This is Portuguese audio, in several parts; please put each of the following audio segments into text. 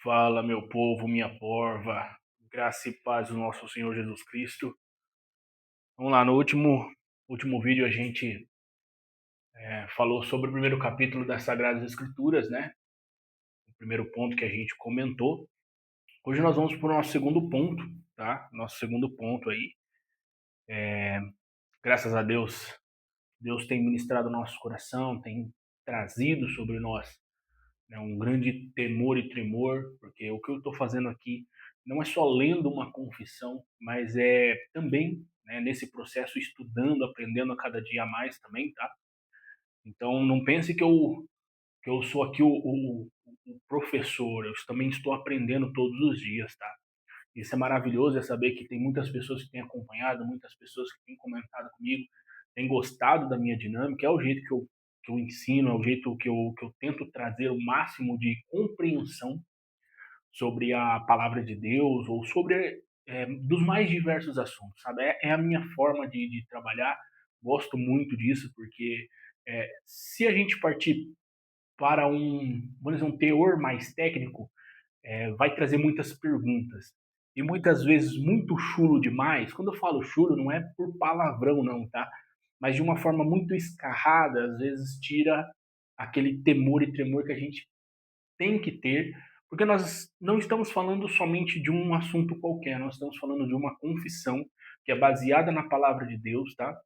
Fala, meu povo, minha porva, graça e paz do nosso Senhor Jesus Cristo. Vamos lá, no último vídeo a gente falou sobre o primeiro capítulo das Sagradas Escrituras, né? O primeiro ponto que a gente comentou. Hoje nós vamos para o nosso segundo ponto, tá? Nosso segundo ponto aí. Graças a Deus, Deus tem ministrado o nosso coração, tem trazido sobre nós, né, um grande temor e tremor, porque o que eu estou fazendo aqui não é só lendo uma confissão, mas é também, né, nesse processo estudando, aprendendo a cada dia mais também, tá? Então não pense que eu sou aqui o professor, eu também estou aprendendo todos os dias, tá? Isso é maravilhoso, é saber que tem muitas pessoas que têm acompanhado, muitas pessoas que têm comentado comigo, têm gostado da minha dinâmica, é o jeito que eu ensino, é o jeito que eu tento trazer o máximo de compreensão sobre a palavra de Deus ou sobre dos mais diversos assuntos, sabe? É a minha forma de trabalhar, gosto muito disso, porque se a gente partir para vamos dizer, um teor mais técnico, vai trazer muitas perguntas. E muitas vezes muito chulo demais. Quando eu falo chulo, não é por palavrão, não, tá? Mas de uma forma muito escarrada, às vezes tira aquele temor e tremor que a gente tem que ter, porque nós não estamos falando somente de um assunto qualquer, nós estamos falando de uma confissão que é baseada na palavra de Deus, tá?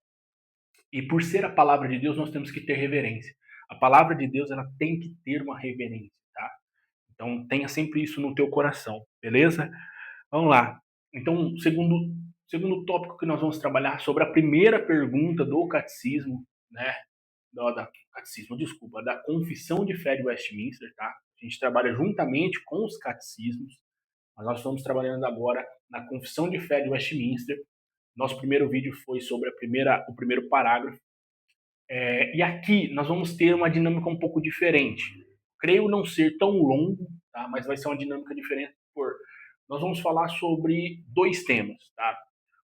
E por ser a palavra de Deus, nós temos que ter reverência. A palavra de Deus, ela tem que ter uma reverência, tá? Então, tenha sempre isso no teu coração, beleza? Vamos lá. Então, segundo tópico que nós vamos trabalhar sobre a primeira pergunta do catecismo, né? Da catecismo, desculpa, da Confissão de Fé de Westminster, tá? A gente trabalha juntamente com os catecismos, mas nós estamos trabalhando agora na Confissão de Fé de Westminster. Nosso primeiro vídeo foi sobre o primeiro parágrafo. E aqui nós vamos ter uma dinâmica um pouco diferente. Creio não ser tão longo, tá? Mas vai ser uma dinâmica diferente. Nós vamos falar sobre dois temas, tá?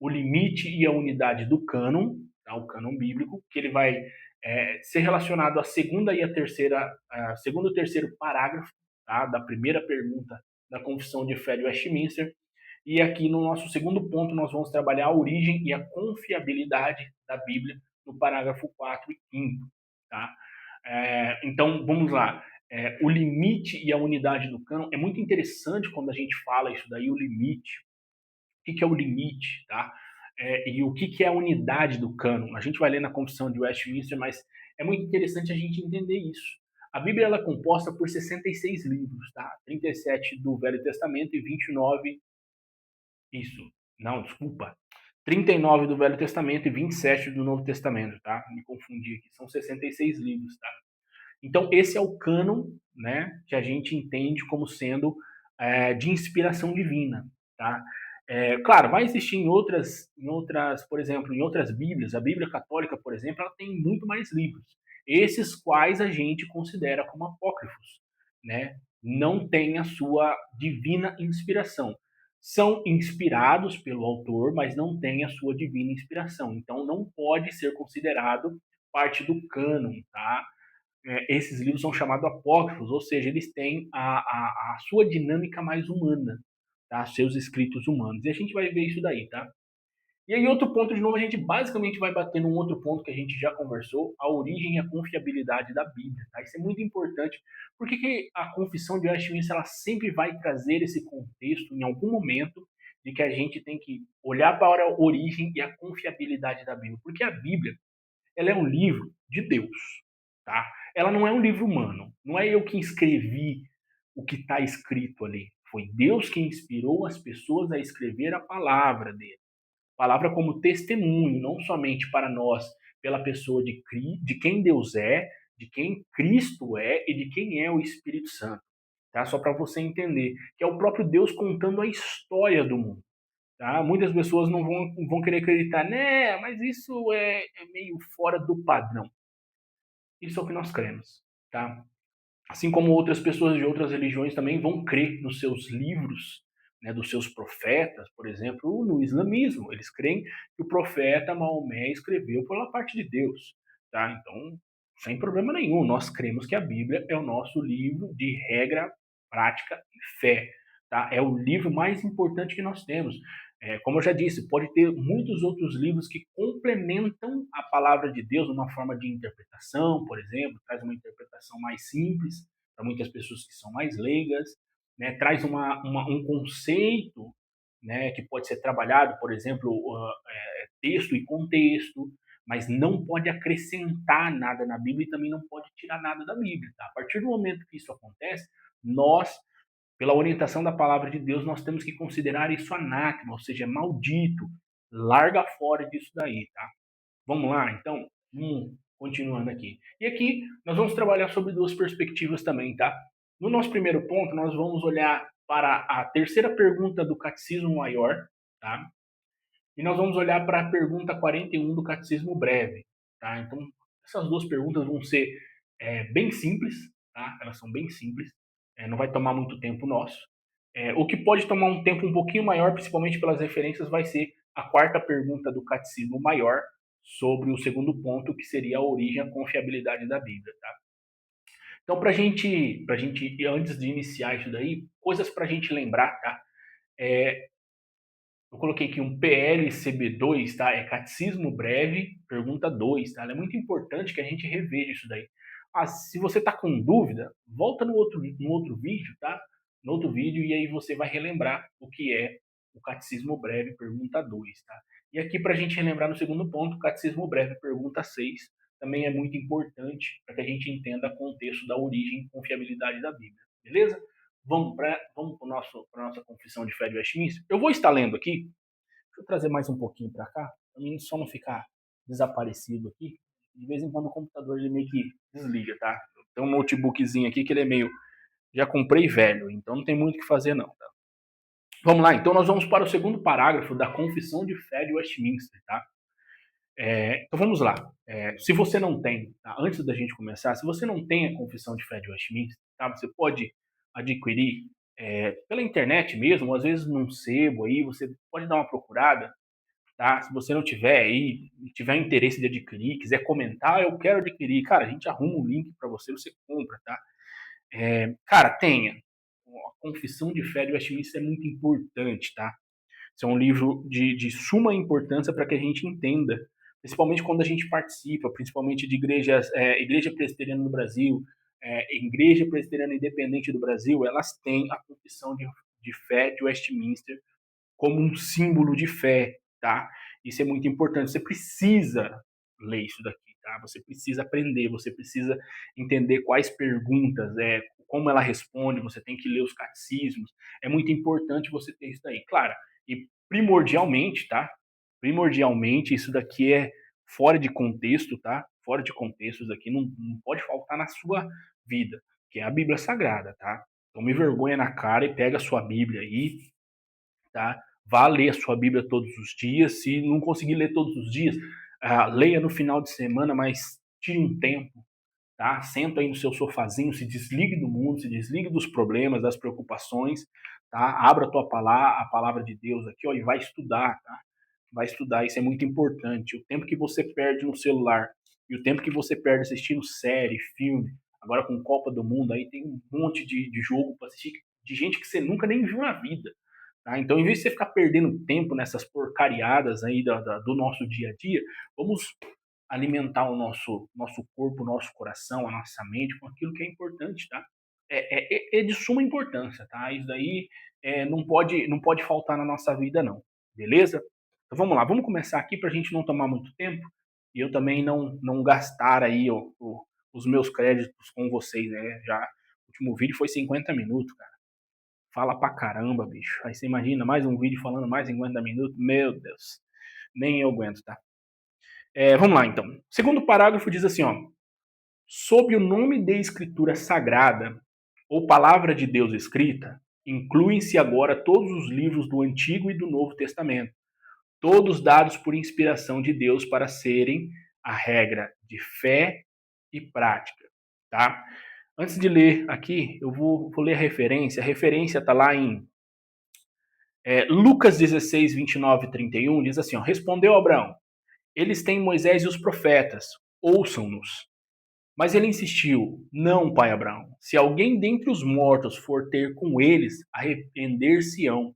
O limite e a unidade do cânon, tá? O cânon bíblico, que ele vai ser relacionado à segunda e à terceira, a segundo e terceiro parágrafo, tá? Da primeira pergunta da Confissão de Fé de Westminster. E aqui no nosso segundo ponto nós vamos trabalhar a origem e a confiabilidade da Bíblia no parágrafo 4 e 5, tá? Então vamos lá. O limite e a unidade do cânon é muito interessante quando a gente fala isso daí, o limite. O que é o limite, tá? E o que é a unidade do cânon. A gente vai ler na Confissão de Westminster, mas é muito interessante a gente entender isso. A Bíblia ela é composta por 66 livros, tá? 37 do Velho Testamento e 29, isso, não, desculpa, 39 do Velho Testamento e 27 do Novo Testamento, tá? Me confundi aqui, são 66 livros, tá? Então, esse é o cânon, né, que a gente entende como sendo de inspiração divina, tá? Claro, vai existir por exemplo, em outras Bíblias, a Bíblia Católica, por exemplo, ela tem muito mais livros, esses quais a gente considera como apócrifos, né? Não tem a sua divina inspiração. São inspirados pelo autor, mas não tem a sua divina inspiração. Então, não pode ser considerado parte do cânon, tá? Esses livros são chamados apócrifos, ou seja, eles têm a sua dinâmica mais humana, tá? Seus escritos humanos. E a gente vai ver isso daí, tá? E aí, outro ponto, de novo, a gente basicamente vai bater num outro ponto que a gente já conversou, a origem e a confiabilidade da Bíblia, tá? Isso é muito importante. Por que a Confissão de Westminster ela sempre vai trazer esse contexto, em algum momento, de que a gente tem que olhar para a origem e a confiabilidade da Bíblia? Porque a Bíblia, ela é um livro de Deus, tá? Ela não é um livro humano. Não é eu que escrevi o que está escrito ali. Foi Deus que inspirou as pessoas a escrever a palavra dele. Palavra como testemunho, não somente para nós, pela pessoa de quem Deus é, de quem Cristo é e de quem é o Espírito Santo. Tá? Só para você entender que é o próprio Deus contando a história do mundo. Tá? Muitas pessoas não vão querer acreditar, né? Mas isso é meio fora do padrão. Isso é o que nós cremos, tá? Assim como outras pessoas de outras religiões também vão crer nos seus livros, né, dos seus profetas, por exemplo, no islamismo. Eles creem que o profeta Maomé escreveu pela parte de Deus, tá? Então, sem problema nenhum, nós cremos que a Bíblia é o nosso livro de regra prática e fé. Tá? É o livro mais importante que nós temos. Como eu já disse, pode ter muitos outros livros que complementam a palavra de Deus numa forma de interpretação, por exemplo, traz uma interpretação mais simples para muitas pessoas que são mais leigas, né? Traz um conceito, né, que pode ser trabalhado, por exemplo, texto e contexto, mas não pode acrescentar nada na Bíblia e também não pode tirar nada da Bíblia. Tá? A partir do momento que isso acontece, nós, pela orientação da palavra de Deus, nós temos que considerar isso anátema, ou seja, maldito. Larga fora disso daí, tá? Vamos lá, então? Continuando aqui. E aqui nós vamos trabalhar sobre duas perspectivas também, tá? No nosso primeiro ponto, nós vamos olhar para a terceira pergunta do Catecismo Maior, tá? E nós vamos olhar para a pergunta 41 do Catecismo Breve, tá? Então, essas duas perguntas vão ser bem simples, tá? Elas são bem simples, não vai tomar muito tempo nosso. O que pode tomar um tempo um pouquinho maior, principalmente pelas referências, vai ser a quarta pergunta do Catecismo Maior, sobre o segundo ponto, que seria a origem e a confiabilidade da Bíblia, tá? Então, pra gente, antes de iniciar isso daí, coisas pra gente lembrar, tá? Eu coloquei aqui um PLCB2, tá? É Catecismo Breve, pergunta 2, tá? É muito importante que a gente reveja isso daí. Se você tá com dúvida, volta no outro vídeo, tá? No outro vídeo, e aí você vai relembrar o que é o Catecismo Breve, pergunta 2, tá? E aqui, para a gente relembrar no segundo ponto, Catecismo Breve, pergunta 6, também é muito importante para que a gente entenda o contexto da origem e confiabilidade da Bíblia, beleza? Vamos para a nossa confissão de fé de Westminster. Eu vou estar lendo aqui. Deixa eu trazer mais um pouquinho para cá, para mim só não ficar desaparecido aqui. De vez em quando o computador ele meio que desliga, tá? Tem um notebookzinho aqui que ele é meio... Já comprei velho, então não tem muito o que fazer não, tá? Vamos lá, então nós vamos para o segundo parágrafo da Confissão de Fé de Westminster, tá? Então vamos lá. Se você não tem, tá? Antes da gente começar, se você não tem a Confissão de Fé de Westminster, tá? Você pode adquirir pela internet mesmo, ou às vezes num sebo aí, você pode dar uma procurada, tá? Se você não tiver aí, tiver interesse de adquirir, quiser comentar, eu quero adquirir, cara, a gente arruma um link para você, você compra, tá? Cara, tenha. A Confissão de Fé de Westminster é muito importante, tá? Isso é um livro de suma importância para que a gente entenda, principalmente quando a gente participa, principalmente de igrejas, Igreja Presbiteriana do Brasil, Igreja Presbiteriana Independente do Brasil, elas têm a Confissão de Fé de Westminster como um símbolo de fé, tá? Isso é muito importante. Você precisa ler isso daqui, tá? Você precisa aprender, você precisa entender quais perguntas, como ela responde, você tem que ler os catecismos. É muito importante você ter isso daí. Claro, e primordialmente, tá? Primordialmente, isso daqui é fora de contexto, tá? Fora de contexto, isso daqui não pode faltar na sua vida, que é a Bíblia Sagrada, tá? Tome vergonha na cara e pega a sua Bíblia aí, tá? Vá ler a sua Bíblia todos os dias. Se não conseguir ler todos os dias, leia no final de semana, mas tire um tempo, tá? Senta aí no seu sofazinho, se desligue do mundo, se desligue dos problemas, das preocupações, tá? Abra a palavra de Deus aqui, ó, e vai estudar, tá? Vai estudar, isso é muito importante. O tempo que você perde no celular e o tempo que você perde assistindo série, filme, agora com Copa do Mundo, aí tem um monte de jogo para assistir, de gente que você nunca nem viu na vida. Tá? Então, em vez de você ficar perdendo tempo nessas porcariadas aí do nosso dia a dia, vamos alimentar o nosso corpo, o nosso coração, a nossa mente com aquilo que é importante, tá? É de suma importância, tá? Isso daí não pode faltar na nossa vida, não. Beleza? Então vamos lá, vamos começar aqui para a gente não tomar muito tempo e eu também não gastar aí os meus créditos com vocês, né? Já o último vídeo foi 50 minutos, cara. Fala pra caramba, bicho. Aí você imagina mais um vídeo falando mais 50 minutos. Meu Deus. Nem eu aguento, tá? Vamos lá, então. O segundo parágrafo diz assim, ó. Sob o nome de Escritura Sagrada, ou Palavra de Deus escrita, incluem-se agora todos os livros do Antigo e do Novo Testamento, todos dados por inspiração de Deus para serem a regra de fé e prática, tá? Antes de ler aqui, eu vou ler a referência. A referência está lá em Lucas 16, 29 e 31, diz assim, ó, respondeu Abraão, eles têm Moisés e os profetas, ouçam-nos. Mas ele insistiu: não, pai Abraão, se alguém dentre os mortos for ter com eles, arrepender-se-ão.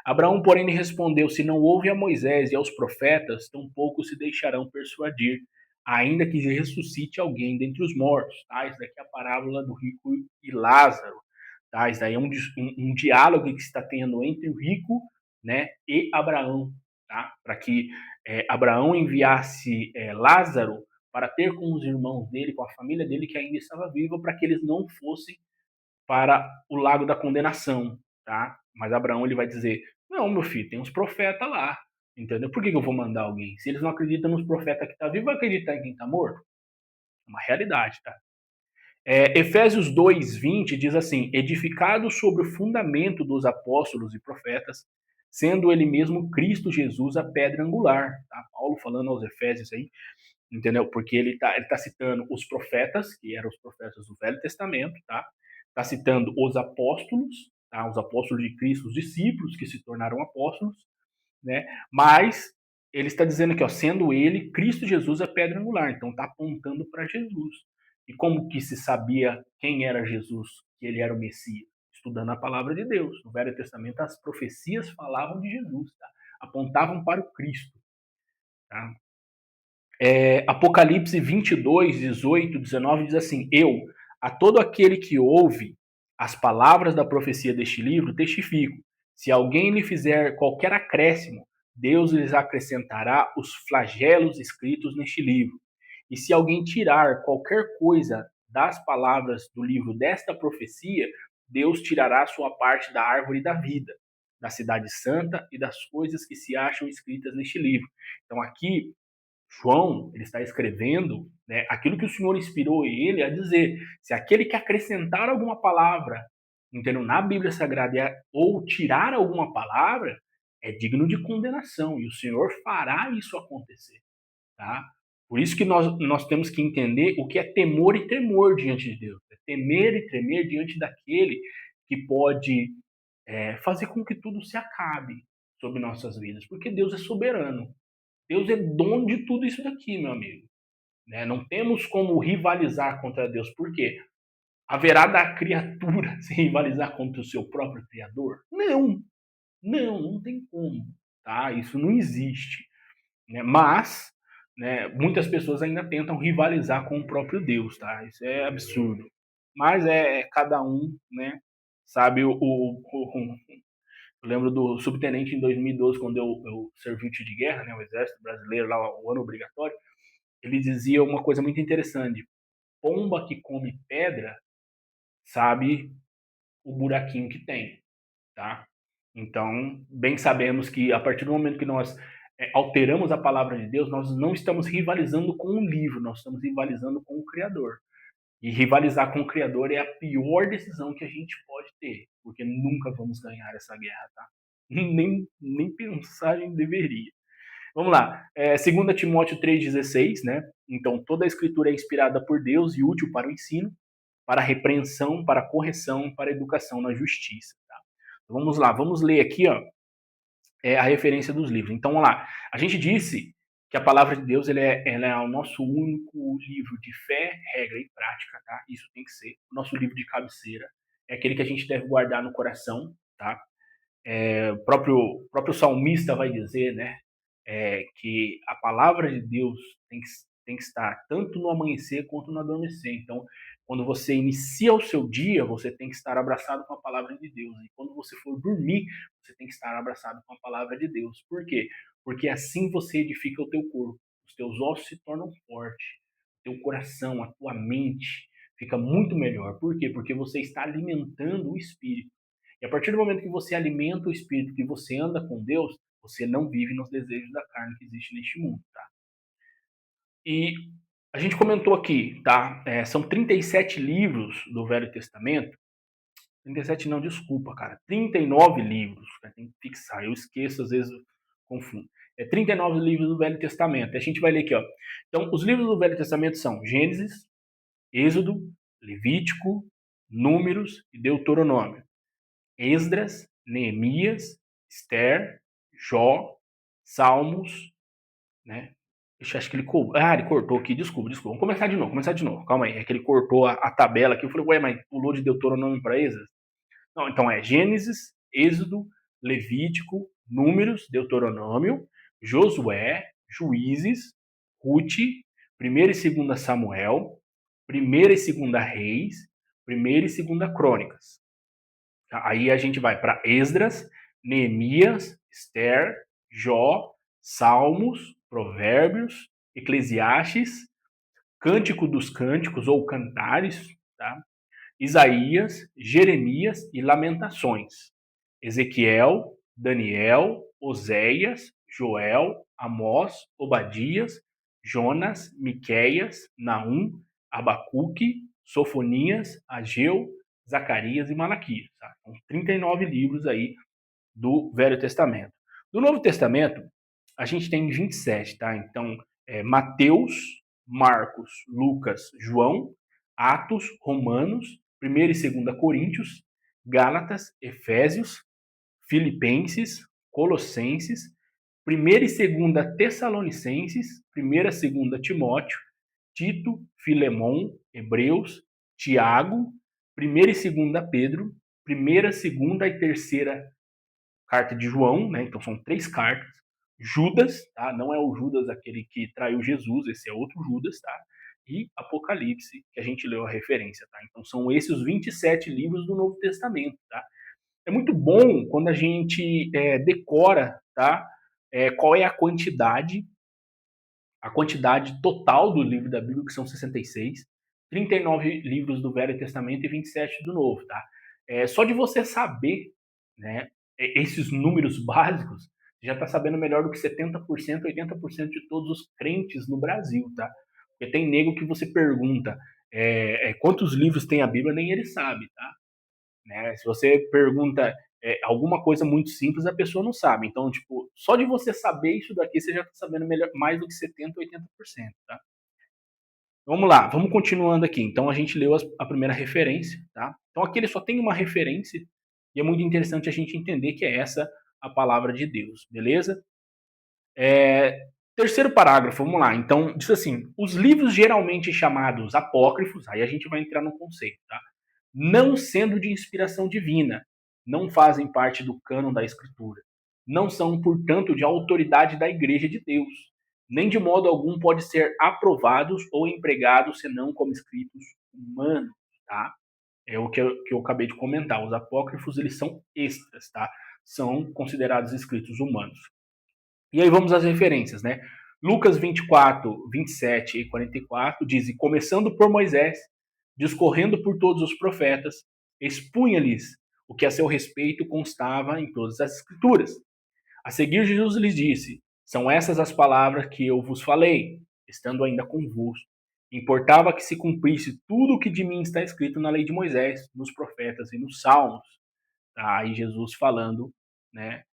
Abraão, porém, lhe respondeu: se não ouve a Moisés e aos profetas, tampouco se deixarão persuadir, ainda que ressuscite alguém dentre os mortos. Tá? Isso daqui é a parábola do rico e Lázaro. Tá? Isso daí é um diálogo que está tendo entre o rico, né, e Abraão, tá? Para que Abraão enviasse Lázaro para ter com os irmãos dele, com a família dele que ainda estava viva, para que eles não fossem para o lago da condenação, tá? Mas Abraão ele vai dizer: não, meu filho, tem uns profetas lá, entendeu? Por que eu vou mandar alguém? Se eles não acreditam nos profetas que está vivo, vai acreditar em quem está morto? É uma realidade, tá? Efésios 2:20 diz assim: edificado sobre o fundamento dos apóstolos e profetas, sendo ele mesmo Cristo Jesus a pedra angular. Tá? Paulo falando aos Efésios aí, entendeu? Porque ele tá citando os profetas, que eram os profetas do Velho Testamento, tá? Tá citando os apóstolos, tá? Os apóstolos de Cristo, os discípulos que se tornaram apóstolos, né? Mas ele está dizendo que, ó, sendo ele, Cristo Jesus a pedra angular, então está apontando para Jesus. E como que se sabia quem era Jesus, que ele era o Messias? Estudando a palavra de Deus. No Velho Testamento, as profecias falavam de Jesus, tá? Apontavam para o Cristo. Tá? Apocalipse 22, 18, 19 diz assim: eu, a todo aquele que ouve as palavras da profecia deste livro, testifico. Se alguém lhe fizer qualquer acréscimo, Deus lhes acrescentará os flagelos escritos neste livro. E se alguém tirar qualquer coisa das palavras do livro desta profecia, Deus tirará sua parte da árvore da vida, da cidade santa e das coisas que se acham escritas neste livro. Então aqui João, ele está escrevendo, né, aquilo que o Senhor inspirou ele a dizer. Se aquele que acrescentar alguma palavra, entendeu, na Bíblia Sagrada ou tirar alguma palavra, é digno de condenação. E o Senhor fará isso acontecer. Tá? Por isso que nós temos que entender o que é temor e tremor diante de Deus. É temer e tremer diante daquele que pode fazer com que tudo se acabe sobre nossas vidas. Porque Deus é soberano. Deus é dono de tudo isso daqui, meu amigo. Né? Não temos como rivalizar contra Deus. Por quê? Haverá da criatura se rivalizar contra o seu próprio Criador? Não, não tem como. Tá? Isso não existe. Né? Mas, né, muitas pessoas ainda tentam rivalizar com o próprio Deus. Tá? Isso é absurdo. Mas cada um, né, sabe eu lembro do subtenente em 2012, quando eu servi o tiro de guerra, né, o exército brasileiro, lá, o ano obrigatório. Ele dizia uma coisa muito interessante: pomba que come pedra sabe o buraquinho que tem, tá? Então, bem sabemos que a partir do momento que nós alteramos a palavra de Deus, nós não estamos rivalizando com o livro, nós estamos rivalizando com o Criador. E rivalizar com o Criador é a pior decisão que a gente pode ter, porque nunca vamos ganhar essa guerra, tá? Nem pensar em deveria. Vamos lá. 2 Timóteo 3,16, né? Então, toda a escritura é inspirada por Deus e útil para o ensino, para a repreensão, para a correção, para a educação na justiça. Tá? Então, vamos lá, vamos ler aqui, ó, a referência dos livros. Então, vamos lá. A gente disse que a palavra de Deus ela é o nosso único livro de fé, regra e prática, tá? Isso tem que ser. O nosso livro de cabeceira é aquele que a gente deve guardar no coração, tá? O próprio salmista vai dizer, né, que a palavra de Deus tem que estar tanto no amanhecer quanto no adormecer. Então, quando você inicia o seu dia, você tem que estar abraçado com a palavra de Deus. E quando você for dormir, você tem que estar abraçado com a palavra de Deus. Por quê? Porque assim você edifica o teu corpo. Os teus ossos se tornam fortes. O teu coração, a tua mente fica muito melhor. Por quê? Porque você está alimentando o espírito. E a partir do momento que você alimenta o espírito, que você anda com Deus, você não vive nos desejos da carne que existe neste mundo, tá? E a gente comentou aqui, tá? São 37 livros do Velho Testamento. 37 não, desculpa, cara. 39 livros. Tem que fixar. Eu esqueço, às vezes eu confundo. 39 livros do Velho Testamento. A gente vai ler aqui, ó. Então, os livros do Velho Testamento são Gênesis, Êxodo, Levítico, Números e Deuteronômio. Esdras, Neemias, Esther, Jó, Salmos, né? Acho que ele ele cortou aqui, desculpa. Vamos começar de novo. Calma aí, é que ele cortou a tabela aqui. Eu falei, ué, mas pulou de Deuteronômio para Êxodo? Não, então é Gênesis, Êxodo, Levítico, Números, Deuteronômio, Josué, Juízes, Ruth, 1ª e 2ª Samuel, 1ª e 2ª Reis, 1ª e 2ª Crônicas. Aí a gente vai para Esdras, Neemias, Esther, Jó, Salmos, Provérbios, Eclesiastes, Cântico dos Cânticos ou Cantares, tá? Isaías, Jeremias e Lamentações. Ezequiel, Daniel, Oséias, Joel, Amós, Obadias, Jonas, Miqueias, Naum, Abacuque, Sofonias, Ageu, Zacarias e Malaquias. Tá? São 39 livros aí do Velho Testamento. Do Novo Testamento, a gente tem 27, tá? Então, Mateus, Marcos, Lucas, João, Atos, Romanos, 1ª e 2ª Coríntios, Gálatas, Efésios, Filipenses, Colossenses, 1ª e 2ª Tessalonicenses, 1ª e 2ª Timóteo, Tito, Filemon, Hebreus, Tiago, 1ª e 2ª Pedro, 1ª, 2ª e 3ª carta de João, né? Então são 3 cartas. Judas, tá? Não é o Judas aquele que traiu Jesus, esse é outro Judas, tá? E Apocalipse, que a gente leu a referência, tá? Então são esses os 27 livros do Novo Testamento, tá? É muito bom quando a gente decora, tá? Qual é a quantidade total do livro da Bíblia, que são 66, 39 livros do Velho Testamento e 27 do Novo, tá? Só de você saber, né, esses números básicos, já está sabendo melhor do que 70%, 80% de todos os crentes no Brasil, tá? Porque tem nego que você pergunta quantos livros tem a Bíblia, nem ele sabe, tá? Né? Se você pergunta alguma coisa muito simples, a pessoa não sabe. Então, tipo, só de você saber isso daqui, você já está sabendo melhor, mais do que 70%, 80%, tá? Vamos lá, vamos continuando aqui. Então, a gente leu a primeira referência, tá? Então, aqui ele só tem uma referência e é muito interessante a gente entender que é essa a palavra de Deus, beleza? Terceiro parágrafo, vamos lá. Então, diz assim: os livros geralmente chamados apócrifos, aí a gente vai entrar no conceito, tá? Não sendo de inspiração divina, não fazem parte do cânon da Escritura. Não são, portanto, de autoridade da Igreja de Deus, nem de modo algum pode ser aprovados ou empregados senão como escritos humanos, tá? É o que eu acabei de comentar. Os apócrifos, eles são extras, tá? São considerados escritos humanos. E aí vamos às referências, né? Lucas 24, 27 e 44 diz: e começando por Moisés, discorrendo por todos os profetas, expunha-lhes o que a seu respeito constava em todas as escrituras. A seguir, Jesus lhes disse: são essas as palavras que eu vos falei, estando ainda convosco. Importava que se cumprisse tudo o que de mim está escrito na lei de Moisés, nos profetas e nos salmos. Tá? Aí Jesus falando, né,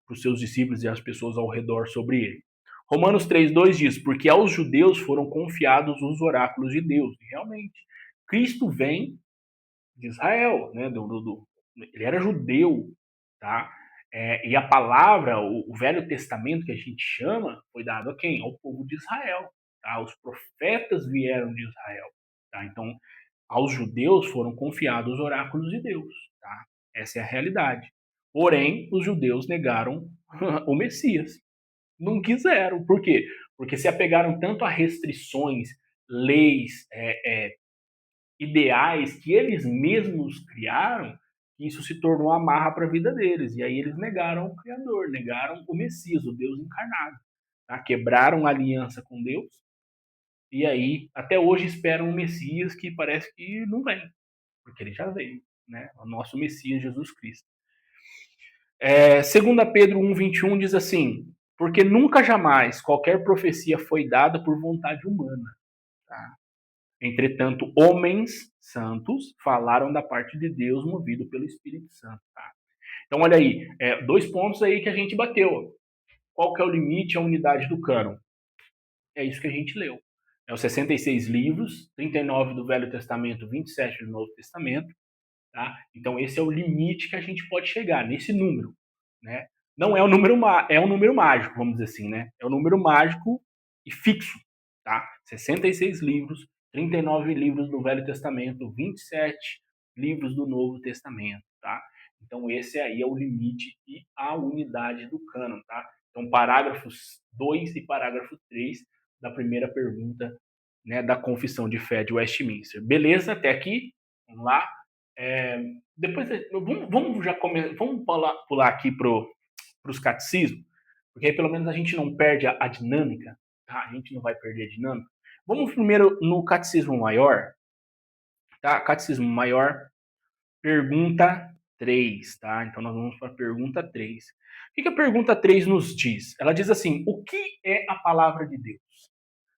para os seus discípulos e as pessoas ao redor sobre ele. Romanos 3,2 diz: porque aos judeus foram confiados os oráculos de Deus. E realmente, Cristo vem de Israel, né? Ele era judeu, tá? E a palavra, o Velho Testamento que a gente chama, foi dado a quem? Ao povo de Israel. Tá? Os profetas vieram de Israel. Tá? Então, aos judeus foram confiados os oráculos de Deus. Tá? Essa é a realidade. Porém, os judeus negaram o Messias. Não quiseram. Por quê? Porque se apegaram tanto a restrições, leis, ideais que eles mesmos criaram, que isso se tornou amarra para a vida deles. E aí eles negaram o Criador, negaram o Messias, o Deus encarnado. Tá? Quebraram a aliança com Deus. E aí, até hoje, esperam um Messias que parece que não vem, porque ele já veio, né? O nosso Messias, Jesus Cristo. 2 Pedro 1,21 diz assim: porque nunca jamais qualquer profecia foi dada por vontade humana. Tá? Entretanto, homens santos falaram da parte de Deus movido pelo Espírito Santo. Tá? Então, olha aí, 2 pontos aí que a gente bateu. Qual que é o limite, a unidade do cânon? É isso que a gente leu. É os 66 livros, 39 do Velho Testamento, 27 do Novo Testamento. Tá? Então, esse é o limite que a gente pode chegar, nesse número. Né? Não é um número, é um número mágico, vamos dizer assim. Né? É um número mágico e fixo, tá? 66 livros, 39 livros do Velho Testamento, 27 livros do Novo Testamento, tá? Então esse aí é o limite e a unidade do cânon, tá? Então parágrafos 2 e parágrafo 3 da primeira pergunta, né, da Confissão de Fé de Westminster. Beleza? Até aqui? Vamos lá? Depois, vamos pular aqui para os catecismos, porque aí pelo menos a gente não perde a dinâmica, tá? A gente não vai perder a dinâmica. Vamos primeiro no Catecismo Maior, tá? Catecismo Maior, pergunta 3, tá? Então nós vamos para a pergunta 3. O que a pergunta 3 nos diz? Ela diz assim: o que é a palavra de Deus?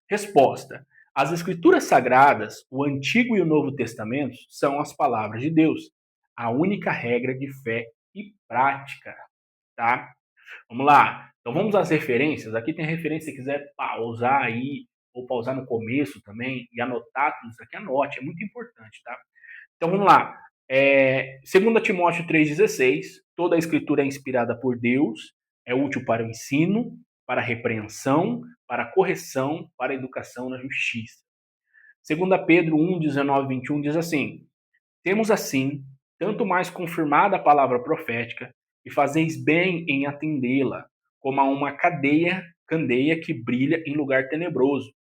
Resposta: as Escrituras Sagradas, o Antigo e o Novo Testamento, são as palavras de Deus, a única regra de fé e prática, tá? Vamos lá. Então vamos às referências. Aqui tem referência, se quiser pausar aí, ou pausar no começo também, e anotar tudo isso aqui, anote, é muito importante, tá? Então vamos lá. 2 Timóteo 3,16, toda a escritura é inspirada por Deus, é útil para o ensino, para a repreensão, para a correção, para a educação na justiça. 2 Pedro 1, 19, 21 diz assim: temos assim, tanto mais confirmada a palavra profética, e fazeis bem em atendê-la, como a uma candeia que brilha em lugar tenebroso,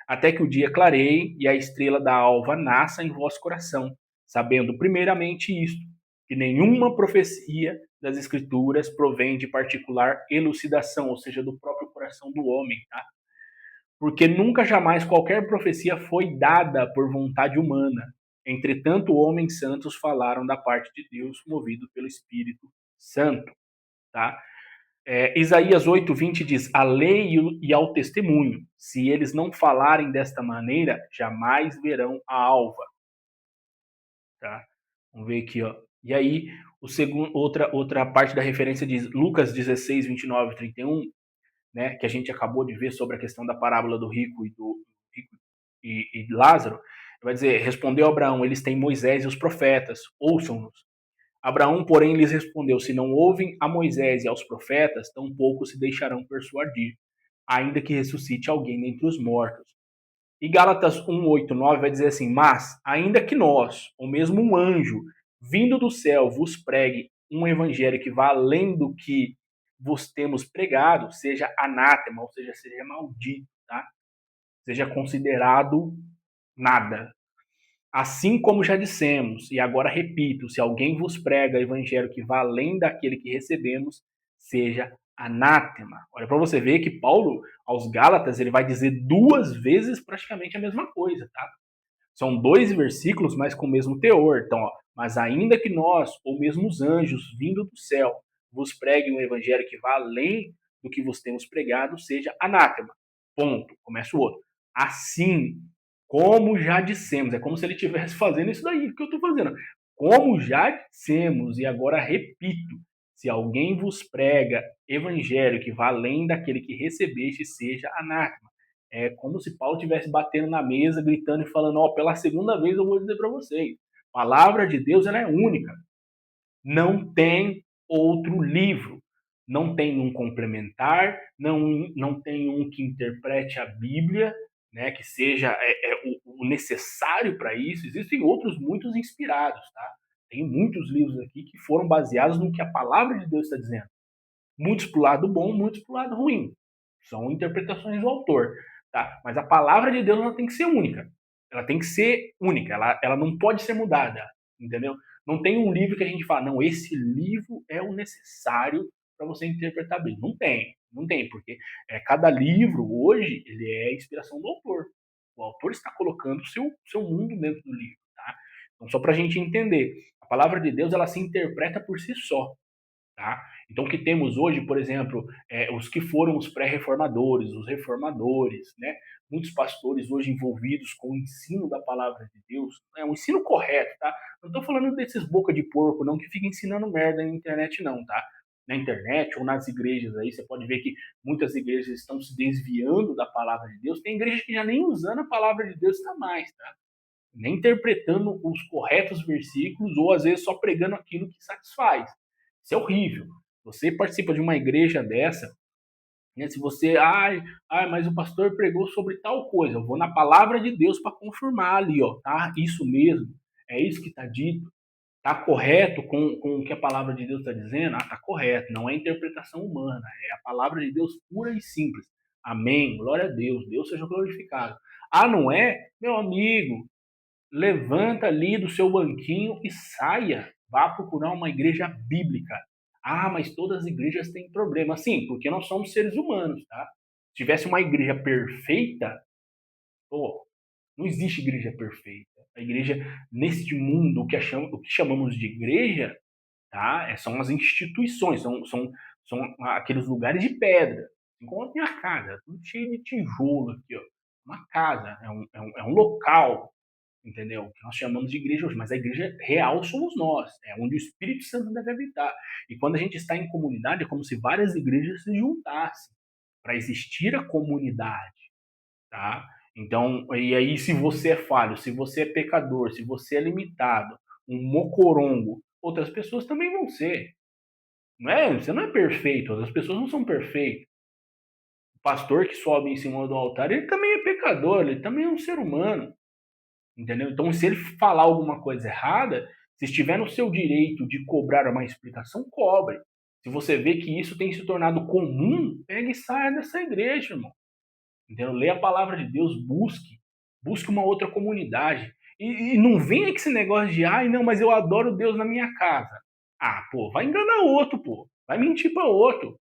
até que o dia clareie e a estrela da alva nasça em vosso coração, sabendo primeiramente isto, que nenhuma profecia das Escrituras provém de particular elucidação, ou seja, do próprio coração do homem, tá? Porque nunca jamais qualquer profecia foi dada por vontade humana. Entretanto, homens santos falaram da parte de Deus, movido pelo Espírito Santo, tá? Isaías 8:20 diz: a lei e ao testemunho, se eles não falarem desta maneira, jamais verão a alva. Tá? Vamos ver aqui, ó. E aí, outra parte da referência diz Lucas 16, 29 e 31, né, que a gente acabou de ver sobre a questão da parábola do rico e Lázaro. Vai dizer: respondeu Abraão, eles têm Moisés e os profetas, ouçam-nos. Abraão, porém, lhes respondeu: se não ouvem a Moisés e aos profetas, tampouco se deixarão persuadir, ainda que ressuscite alguém dentre os mortos. E Gálatas 1, 8, 9 vai dizer assim: mas, ainda que nós, ou mesmo um anjo, vindo do céu, vos pregue um evangelho que vá além do que vos temos pregado, seja anátema, ou seja, seja maldito, tá? Seja considerado nada. Assim como já dissemos, e agora repito, se alguém vos prega evangelho que vá além daquele que recebemos, seja anátema. Olha para você ver que Paulo, aos Gálatas, ele vai dizer duas vezes praticamente a mesma coisa, tá? São dois versículos, mas com o mesmo teor. Então, ó, mas ainda que nós, ou mesmo os anjos, vindo do céu, vos preguem um evangelho que vá além do que vos temos pregado, seja anátema. Ponto. Começa o outro. Assim, como já dissemos, é como se ele estivesse fazendo isso daí que eu estou fazendo. Como já dissemos, e agora repito, se alguém vos prega evangelho que vá além daquele que recebeste, seja anátema. É como se Paulo estivesse batendo na mesa, gritando e falando: ó, pela segunda vez eu vou dizer para vocês, a palavra de Deus ela é única. Não tem outro livro. Não tem um complementar, não tem um que interprete a Bíblia, né, que seja o necessário para isso. Existem outros muitos inspirados, tá? Tem muitos livros aqui que foram baseados no que a palavra de Deus está dizendo. Muitos para o lado bom, muitos para o lado ruim. São interpretações do autor, tá? Mas a palavra de Deus ela tem que ser única. Ela tem que ser única. Ela não pode ser mudada, entendeu? Não tem um livro que a gente fala, não, esse livro é o necessário para você interpretar bem. Não tem, porque cada livro hoje ele é a inspiração do autor. O autor está colocando o seu mundo dentro do livro, tá? Então, só para a gente entender, a palavra de Deus ela se interpreta por si só. Tá? Então, o que temos hoje, por exemplo, os que foram os pré-reformadores, os reformadores, né? Muitos pastores hoje envolvidos com o ensino da palavra de Deus, o ensino correto, tá? Não estou falando desses boca de porco, não, que fica ensinando merda na internet, não, tá? Na internet ou nas igrejas aí, você pode ver que muitas igrejas estão se desviando da palavra de Deus. Tem igrejas que já nem usando a palavra de Deus está mais, tá? Nem interpretando os corretos versículos ou às vezes só pregando aquilo que satisfaz. Isso é horrível. Você participa de uma igreja dessa, Né? Se você, mas o pastor pregou sobre tal coisa, eu vou na palavra de Deus para confirmar ali, ó, tá? Isso mesmo, é isso que está dito. Está correto com o que a palavra de Deus está dizendo? Está correto, não é interpretação humana, é a palavra de Deus pura e simples. Amém, glória a Deus, Deus seja glorificado. Não é? Meu amigo, levanta ali do seu banquinho e saia, vá procurar uma igreja bíblica. Mas todas as igrejas têm problema. Sim, porque nós somos seres humanos, tá? Se tivesse uma igreja perfeita, pô, não existe igreja perfeita. A igreja, neste mundo, o que chamamos de igreja, tá? São as instituições, são aqueles lugares de pedra. Assim como a minha casa, tudo cheio de tijolo aqui, ó. Uma casa, é um local, entendeu? Que nós chamamos de igreja hoje, mas a igreja real somos nós, é onde o Espírito Santo deve habitar. E quando a gente está em comunidade, é como se várias igrejas se juntassem para existir a comunidade, tá? Então, e aí se você é falho, se você é pecador, se você é limitado, um mocorongo, outras pessoas também vão ser. Não é? Você não é perfeito, outras pessoas não são perfeitas. O pastor que sobe em cima do altar, ele também é pecador, ele também é um ser humano. Entendeu? Então, se ele falar alguma coisa errada, se estiver no seu direito de cobrar uma explicação, cobre. Se você vê que isso tem se tornado comum, pegue e saia dessa igreja, irmão. Entendeu? Leia a palavra de Deus, busque uma outra comunidade. E não venha com esse negócio de, não, mas eu adoro Deus na minha casa. Pô, vai enganar outro, pô. Vai mentir para outro.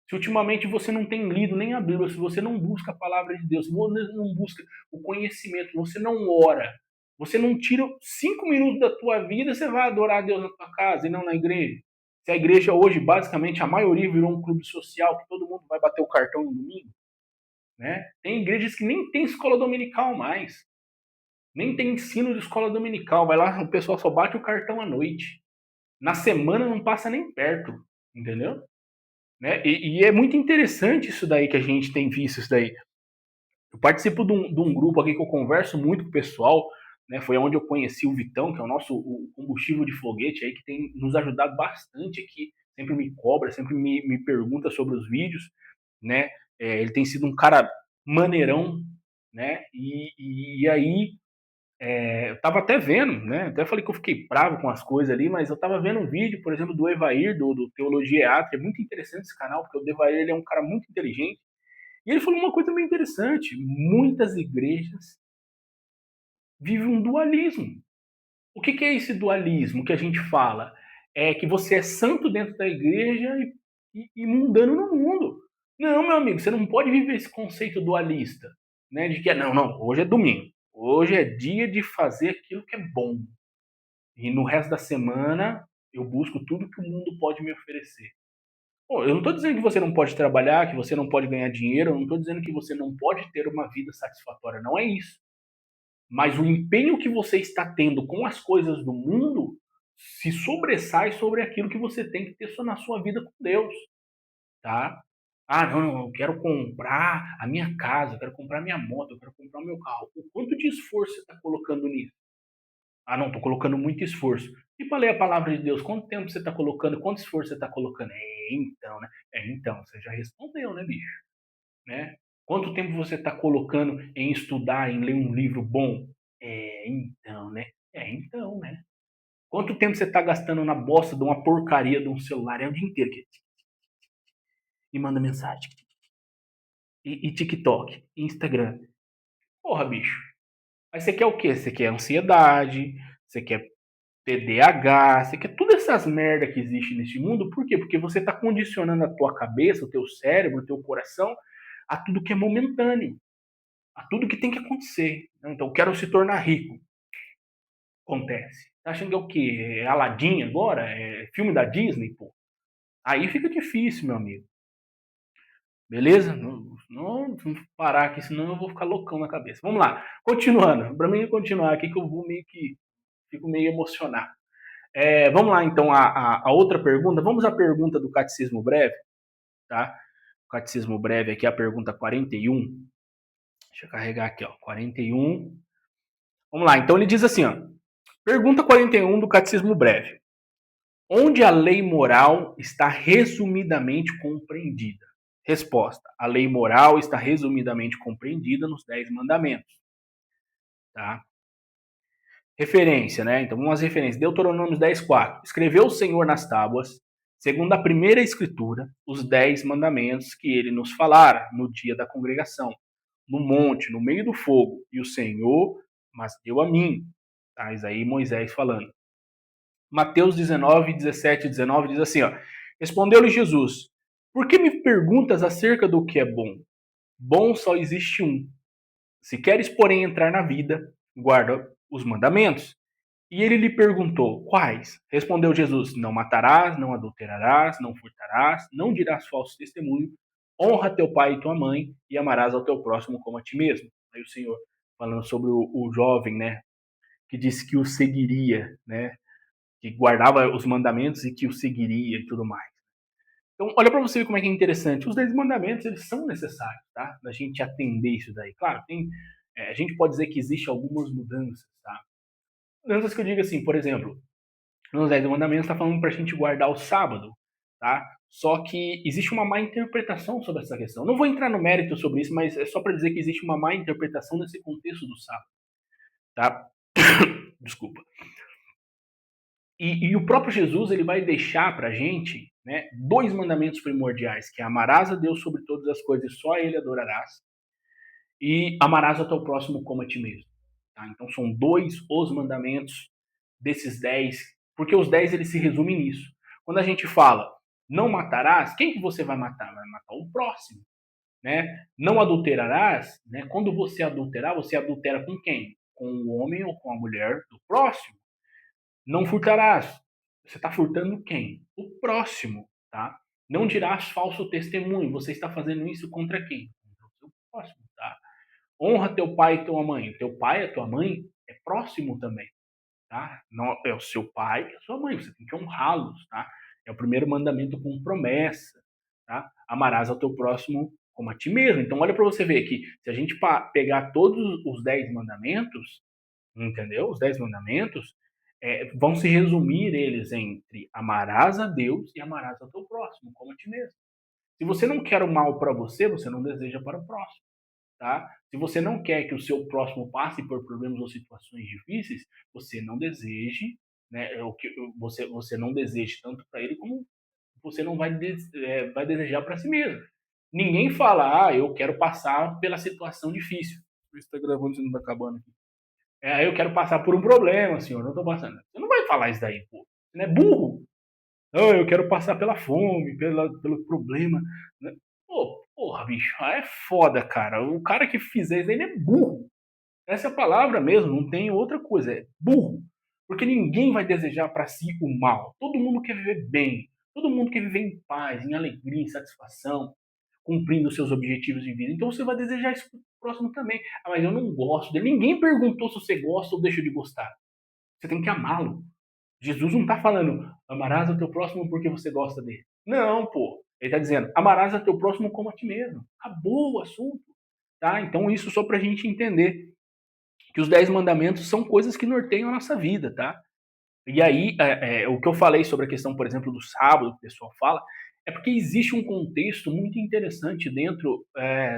Se ultimamente você não tem lido nem a Bíblia, se você não busca a palavra de Deus, se você não busca o conhecimento, você não ora, você não tira 5 minutos da tua vida, você vai adorar a Deus na tua casa e não na igreja. Se a igreja hoje, basicamente, a maioria virou um clube social, que todo mundo vai bater o cartão no domingo, né? Tem igrejas que nem tem escola dominical mais. Nem tem ensino de escola dominical. Vai lá, o pessoal só bate o cartão à noite. Na semana não passa nem perto, entendeu? Né? E é muito interessante isso daí que a gente tem visto isso daí. Eu participo de um grupo aqui que eu converso muito com o pessoal, né? Foi onde eu conheci o Vitão, que é o combustível de foguete aí, que tem nos ajudado bastante aqui. Sempre me cobra, sempre me pergunta sobre os vídeos, né? Ele tem sido um cara maneirão, né? E aí eu tava até vendo, né? Até falei que eu fiquei bravo com as coisas ali, mas eu tava vendo um vídeo, por exemplo, do Evair, do Teologia EAT. É muito interessante esse canal, porque o Evair ele é um cara muito inteligente. E ele falou uma coisa bem interessante. Muitas igrejas vivem um dualismo. O que é esse dualismo que a gente fala? É que você é santo dentro da igreja e mundano no mundo. Não, meu amigo, você não pode viver esse conceito dualista, né? De que não, hoje é domingo. Hoje é dia de fazer aquilo que é bom. E no resto da semana eu busco tudo que o mundo pode me oferecer. Pô, eu não estou dizendo que você não pode trabalhar, que você não pode ganhar dinheiro, eu não estou dizendo que você não pode ter uma vida satisfatória, não é isso. Mas o empenho que você está tendo com as coisas do mundo se sobressai sobre aquilo que você tem que ter só na sua vida com Deus, tá? Não, eu quero comprar a minha casa, eu quero comprar a minha moto, eu quero comprar o meu carro. O quanto de esforço você está colocando nisso? Não, estou colocando muito esforço. E para ler a palavra de Deus, quanto tempo você está colocando? Quanto esforço você está colocando? Então, né? Então, você já respondeu, né, bicho? Né? Quanto tempo você está colocando em estudar, em ler um livro bom? Então, né? Então, né? Quanto tempo você está gastando na bosta de uma porcaria de um celular? É o dia inteiro que e manda mensagem. E TikTok, e Instagram. Porra, bicho. Aí você quer o quê? Você quer ansiedade, você quer TDAH, você quer todas essas merda que existe nesse mundo. Por quê? Porque você está condicionando a tua cabeça, o teu cérebro, o teu coração a tudo que é momentâneo, a tudo que tem que acontecer. Então, quero se tornar rico. Acontece. Tá achando que é o quê? É Aladdin agora? É filme da Disney, pô? Aí fica difícil, meu amigo. Beleza? Não parar aqui, senão eu vou ficar loucão na cabeça. Vamos lá. Continuando. Para mim continuar aqui, que eu vou meio que fico meio emocionado. Vamos lá, então, a outra pergunta. Vamos à pergunta do Catecismo Breve, tá? O Catecismo Breve aqui, a pergunta 41. Deixa eu carregar aqui, ó. 41. Vamos lá. Então ele diz assim, ó. Pergunta 41 do Catecismo Breve. Onde a lei moral está resumidamente compreendida? Resposta: a lei moral está resumidamente compreendida nos 10 mandamentos. Tá? Referência, né? Então, vamos às referências. Deuteronômio 10:4. Escreveu o Senhor nas tábuas, segundo a primeira escritura, os 10 mandamentos que ele nos falara no dia da congregação, no monte, no meio do fogo. E o Senhor mas deu a mim. Tá? Isso aí Moisés falando. Mateus 19, 17 e 19 diz assim, ó. Respondeu-lhe Jesus, por que me perguntas acerca do que é bom? Bom só existe um. Se queres, porém, entrar na vida, guarda os mandamentos. E ele lhe perguntou, quais? Respondeu Jesus, não matarás, não adulterarás, não furtarás, não dirás falso testemunho, honra teu pai e tua mãe e amarás ao teu próximo como a ti mesmo. Aí o Senhor falando sobre o jovem, né, que disse que o seguiria, né, que guardava os mandamentos e que o seguiria e tudo mais. Então, olha para você ver como é que é interessante. Os 10 mandamentos, eles são necessários, tá? Da gente atender isso daí. Claro, a gente pode dizer que existe algumas mudanças, tá? Mudanças que eu digo assim, por exemplo, nos 10 mandamentos está falando para a gente guardar o sábado, tá? Só que existe uma má interpretação sobre essa questão. Não vou entrar no mérito sobre isso, mas é só para dizer que existe uma má interpretação nesse contexto do sábado, tá? Desculpa. E o próprio Jesus ele vai deixar para a gente, né, 2 mandamentos primordiais, que é amarás a Deus sobre todas as coisas e só a Ele adorarás, e amarás ao teu próximo como a ti mesmo. Tá? Então são 2 os mandamentos desses 10, porque os 10 eles se resumem nisso. Quando a gente fala não matarás, quem que você vai matar? Vai matar o próximo. Né? Não adulterarás, né? Quando você adulterar, você adultera com quem? Com o homem ou com a mulher do próximo. Não furtarás. Você está furtando quem? O próximo, tá? Não dirás falso testemunho. Você está fazendo isso contra quem? Contra o seu próximo, tá? Honra teu pai e tua mãe. O teu pai e a tua mãe é próximo também, tá? Não, é o seu pai e a sua mãe. Você tem que honrá-los, tá? É o primeiro mandamento com promessa, tá? Amarás ao teu próximo como a ti mesmo. Então, olha para você ver que se a gente pegar todos os 10 mandamentos, entendeu? Os 10 mandamentos vão se resumir eles entre amarás a Deus e amarás ao teu próximo, como a ti mesmo. Se você não quer o mal para você, você não deseja para o próximo, tá? Se você não quer que o seu próximo passe por problemas ou situações difíceis, você não deseje, né, você não deseje tanto para ele como você não vai desejar para si mesmo. Ninguém fala, eu quero passar pela situação difícil. Você está gravando, você não está acabando aqui. Eu quero passar por um problema, senhor, não estou passando. Você não vai falar isso daí, pô. Você não é burro. Não, eu quero passar pela fome, pelo problema. Né? Pô, porra, bicho, é foda, cara. O cara que fizer isso aí, ele é burro. Essa é a palavra mesmo, não tem outra coisa, é burro. Porque ninguém vai desejar para si o mal. Todo mundo quer viver bem. Todo mundo quer viver em paz, em alegria, em satisfação, cumprindo seus objetivos de vida. Então você vai desejar isso pro próximo também. Ah, mas eu não gosto dele. Ninguém perguntou se você gosta ou deixa de gostar. Você tem que amá-lo. Jesus não está falando, amarás o teu próximo porque você gosta dele. Não, pô. Ele está dizendo, amarás o teu próximo como a ti mesmo. Acabou o assunto. Tá? Então, isso só para a gente entender que os 10 mandamentos são coisas que norteiam a nossa vida, tá? E aí, o que eu falei sobre a questão, por exemplo, do sábado, que o pessoal fala, é porque existe um contexto muito interessante dentro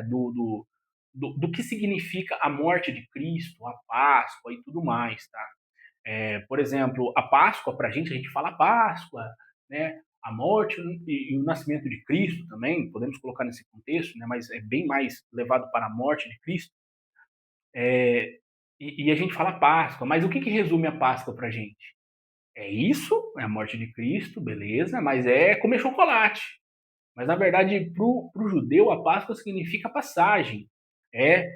do que significa a morte de Cristo, a Páscoa e tudo mais, tá? Por exemplo, a Páscoa, para a gente fala Páscoa, né? A morte e o nascimento de Cristo também, podemos colocar nesse contexto, né? Mas é bem mais levado para a morte de Cristo. E a gente fala Páscoa, mas o que resume a Páscoa para a gente? É isso, é a morte de Cristo, beleza, mas é comer chocolate. Mas, na verdade, para o judeu, a Páscoa significa passagem. É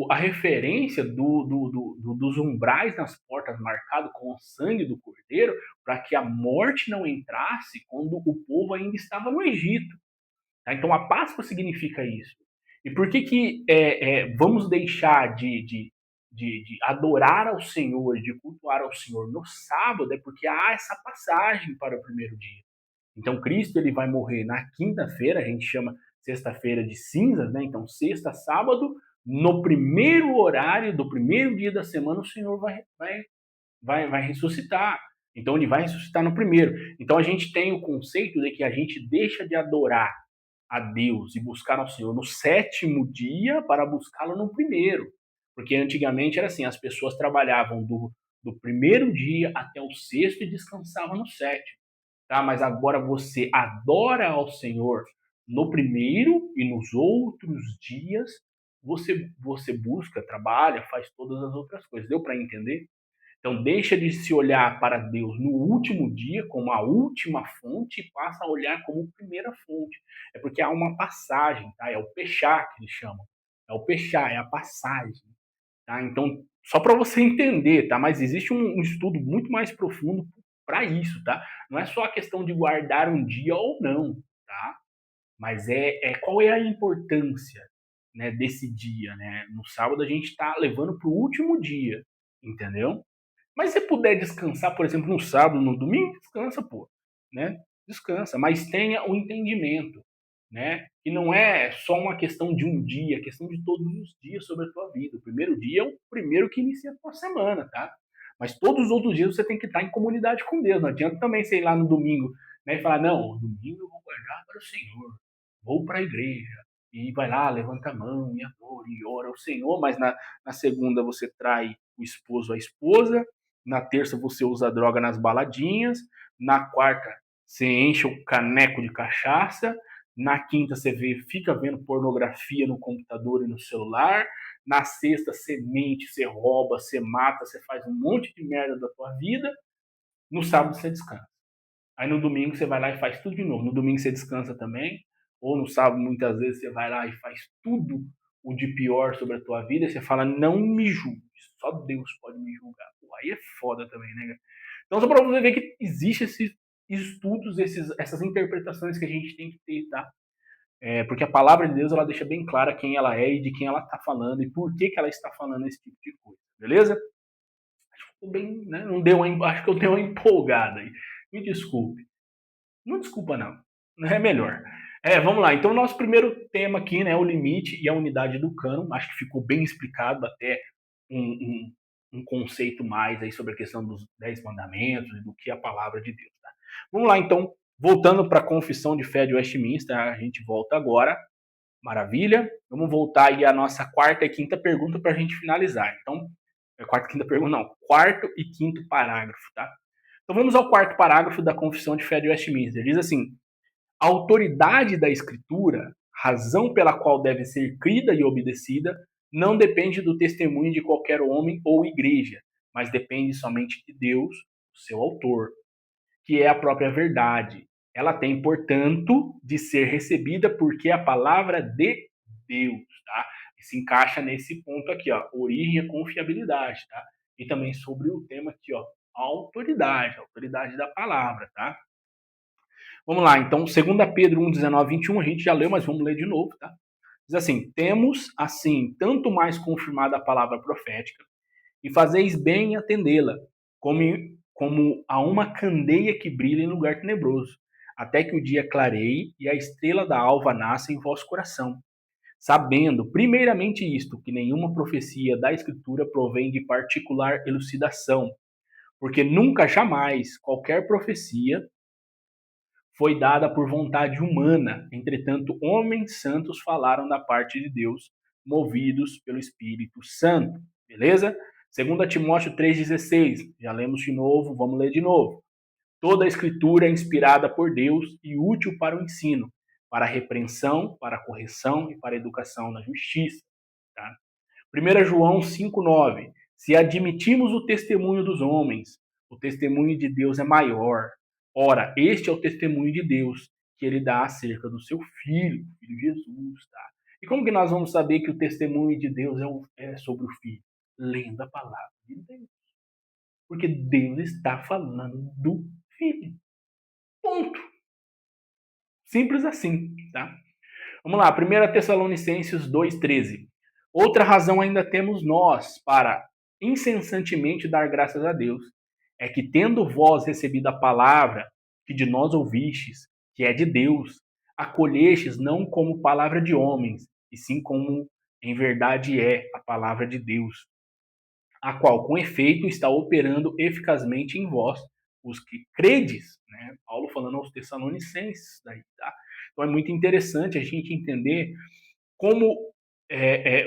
a referência dos umbrais nas portas marcado com o sangue do cordeiro para que a morte não entrasse quando o povo ainda estava no Egito. Tá? Então, a Páscoa significa isso. E por que vamos deixar de adorar ao Senhor, de cultuar ao Senhor no sábado? É porque há essa passagem para o primeiro dia. Então, Cristo ele vai morrer na quinta-feira, a gente chama sexta-feira de cinzas, né? Então, sexta, sábado, no primeiro horário do primeiro dia da semana, o Senhor vai ressuscitar. Então, ele vai ressuscitar no primeiro. Então, a gente tem o conceito de que a gente deixa de adorar a Deus e buscar ao Senhor no sétimo dia para buscá-lo no primeiro. Porque antigamente era assim, as pessoas trabalhavam do primeiro dia até o sexto e descansavam no sétimo. Tá? Mas agora você adora ao Senhor no primeiro e nos outros dias você busca, trabalha, faz todas as outras coisas. Deu para entender? Então deixa de se olhar para Deus no último dia como a última fonte e passa a olhar como primeira fonte. É porque há uma passagem, tá? É o pechá que eles chamam. É o pechá, é a passagem. Tá? Então, só para você entender, tá? Mas existe um estudo muito mais profundo para isso, tá? Não é só a questão de guardar um dia ou não, tá? Mas qual é a importância, né, desse dia, né? No sábado a gente está levando para o último dia, entendeu? Mas se puder descansar, por exemplo, no sábado, no domingo, descansa, pô, né? Descansa, mas tenha o entendimento, né? Que não é só uma questão de um dia, é questão de todos os dias sobre a tua vida. O primeiro dia é o primeiro que inicia a tua semana, tá? Mas todos os outros dias você tem que estar em comunidade com Deus. Não adianta também, sei lá, no domingo, né, e falar, não, domingo eu vou guardar para o Senhor, vou para a igreja, e vai lá, levanta a mão e adora e ora ao Senhor, mas na segunda você trai o esposo, a esposa, na terça você usa droga nas baladinhas, na quarta você enche o caneco de cachaça, na quinta você fica vendo pornografia no computador e no celular, na sexta você mente, você rouba, você mata, você faz um monte de merda da tua vida, no sábado você descansa. Aí no domingo você vai lá e faz tudo de novo. No domingo você descansa também, ou no sábado muitas vezes você vai lá e faz tudo o de pior sobre a tua vida, e você fala, não me julgue, só Deus pode me julgar. Pô, aí é foda também, né? Então só para você ver que existe esses estudos, essas interpretações que a gente tem que ter, tá? Porque a palavra de Deus ela deixa bem clara quem ela é e de quem ela está falando e por que ela está falando esse tipo de coisa, beleza? Acho que ficou bem, né? Não deu acho que eu dei uma empolgada aí. Me desculpe. Não desculpa, não. É melhor. Vamos lá. Então, nosso primeiro tema aqui, né, o limite e a unidade do cânon. Acho que ficou bem explicado até um, um conceito mais aí sobre a questão dos 10 mandamentos e do que é a palavra de Deus. Tá? Vamos lá, então. Voltando para a confissão de fé de Westminster, a gente volta agora. Maravilha. Vamos voltar aí à nossa quarta e quinta pergunta para a gente finalizar. Então, quarta e quinta pergunta, não. Quarto e quinto parágrafo, tá? Então vamos ao quarto parágrafo da Confissão de Fé de Westminster. Diz assim: a autoridade da Escritura, razão pela qual deve ser crida e obedecida, não depende do testemunho de qualquer homem ou igreja, mas depende somente de Deus, o seu autor, que é a própria verdade. Ela tem, portanto, de ser recebida porque é a palavra de Deus, tá? E se encaixa nesse ponto aqui, ó, origem e confiabilidade, tá? E também sobre o tema aqui, ó, a autoridade da palavra, tá? Vamos lá, então, 2 Pedro 1, 19, 21, a gente já leu, mas vamos ler de novo, tá? Diz assim: temos, assim, tanto mais confirmada a palavra profética, e fazeis bem em atendê-la, como a uma candeia que brilha em lugar tenebroso, até que o dia clareie e a estrela da alva nasça em vosso coração. Sabendo, primeiramente isto, que nenhuma profecia da Escritura provém de particular elucidação, porque nunca, jamais, qualquer profecia foi dada por vontade humana. Entretanto, homens santos falaram da parte de Deus, movidos pelo Espírito Santo. Beleza? 2 Timóteo 3,16. Já lemos de novo, vamos ler de novo. Toda a escritura é inspirada por Deus e útil para o ensino, para a repreensão, para a correção e para a educação na justiça. Tá? 1 João 5,9. Se admitimos o testemunho dos homens, o testemunho de Deus é maior. Ora, este é o testemunho de Deus que ele dá acerca do seu Filho, o Filho Jesus. Tá? E como que nós vamos saber que o testemunho de Deus é sobre o Filho? Lendo a palavra de Deus. Porque Deus está falando do Filho. Ponto. Simples assim, tá? Vamos lá, 1 Tessalonicenses 2,13. Outra razão ainda temos nós para incessantemente dar graças a Deus, é que tendo vós recebido a palavra que de nós ouvistes, que é de Deus, acolhestes não como palavra de homens, e sim como em verdade é a palavra de Deus, a qual com efeito está operando eficazmente em vós, os que credes, né? Paulo falando aos Tessalonicenses, daí, tá? Então é muito interessante a gente entender como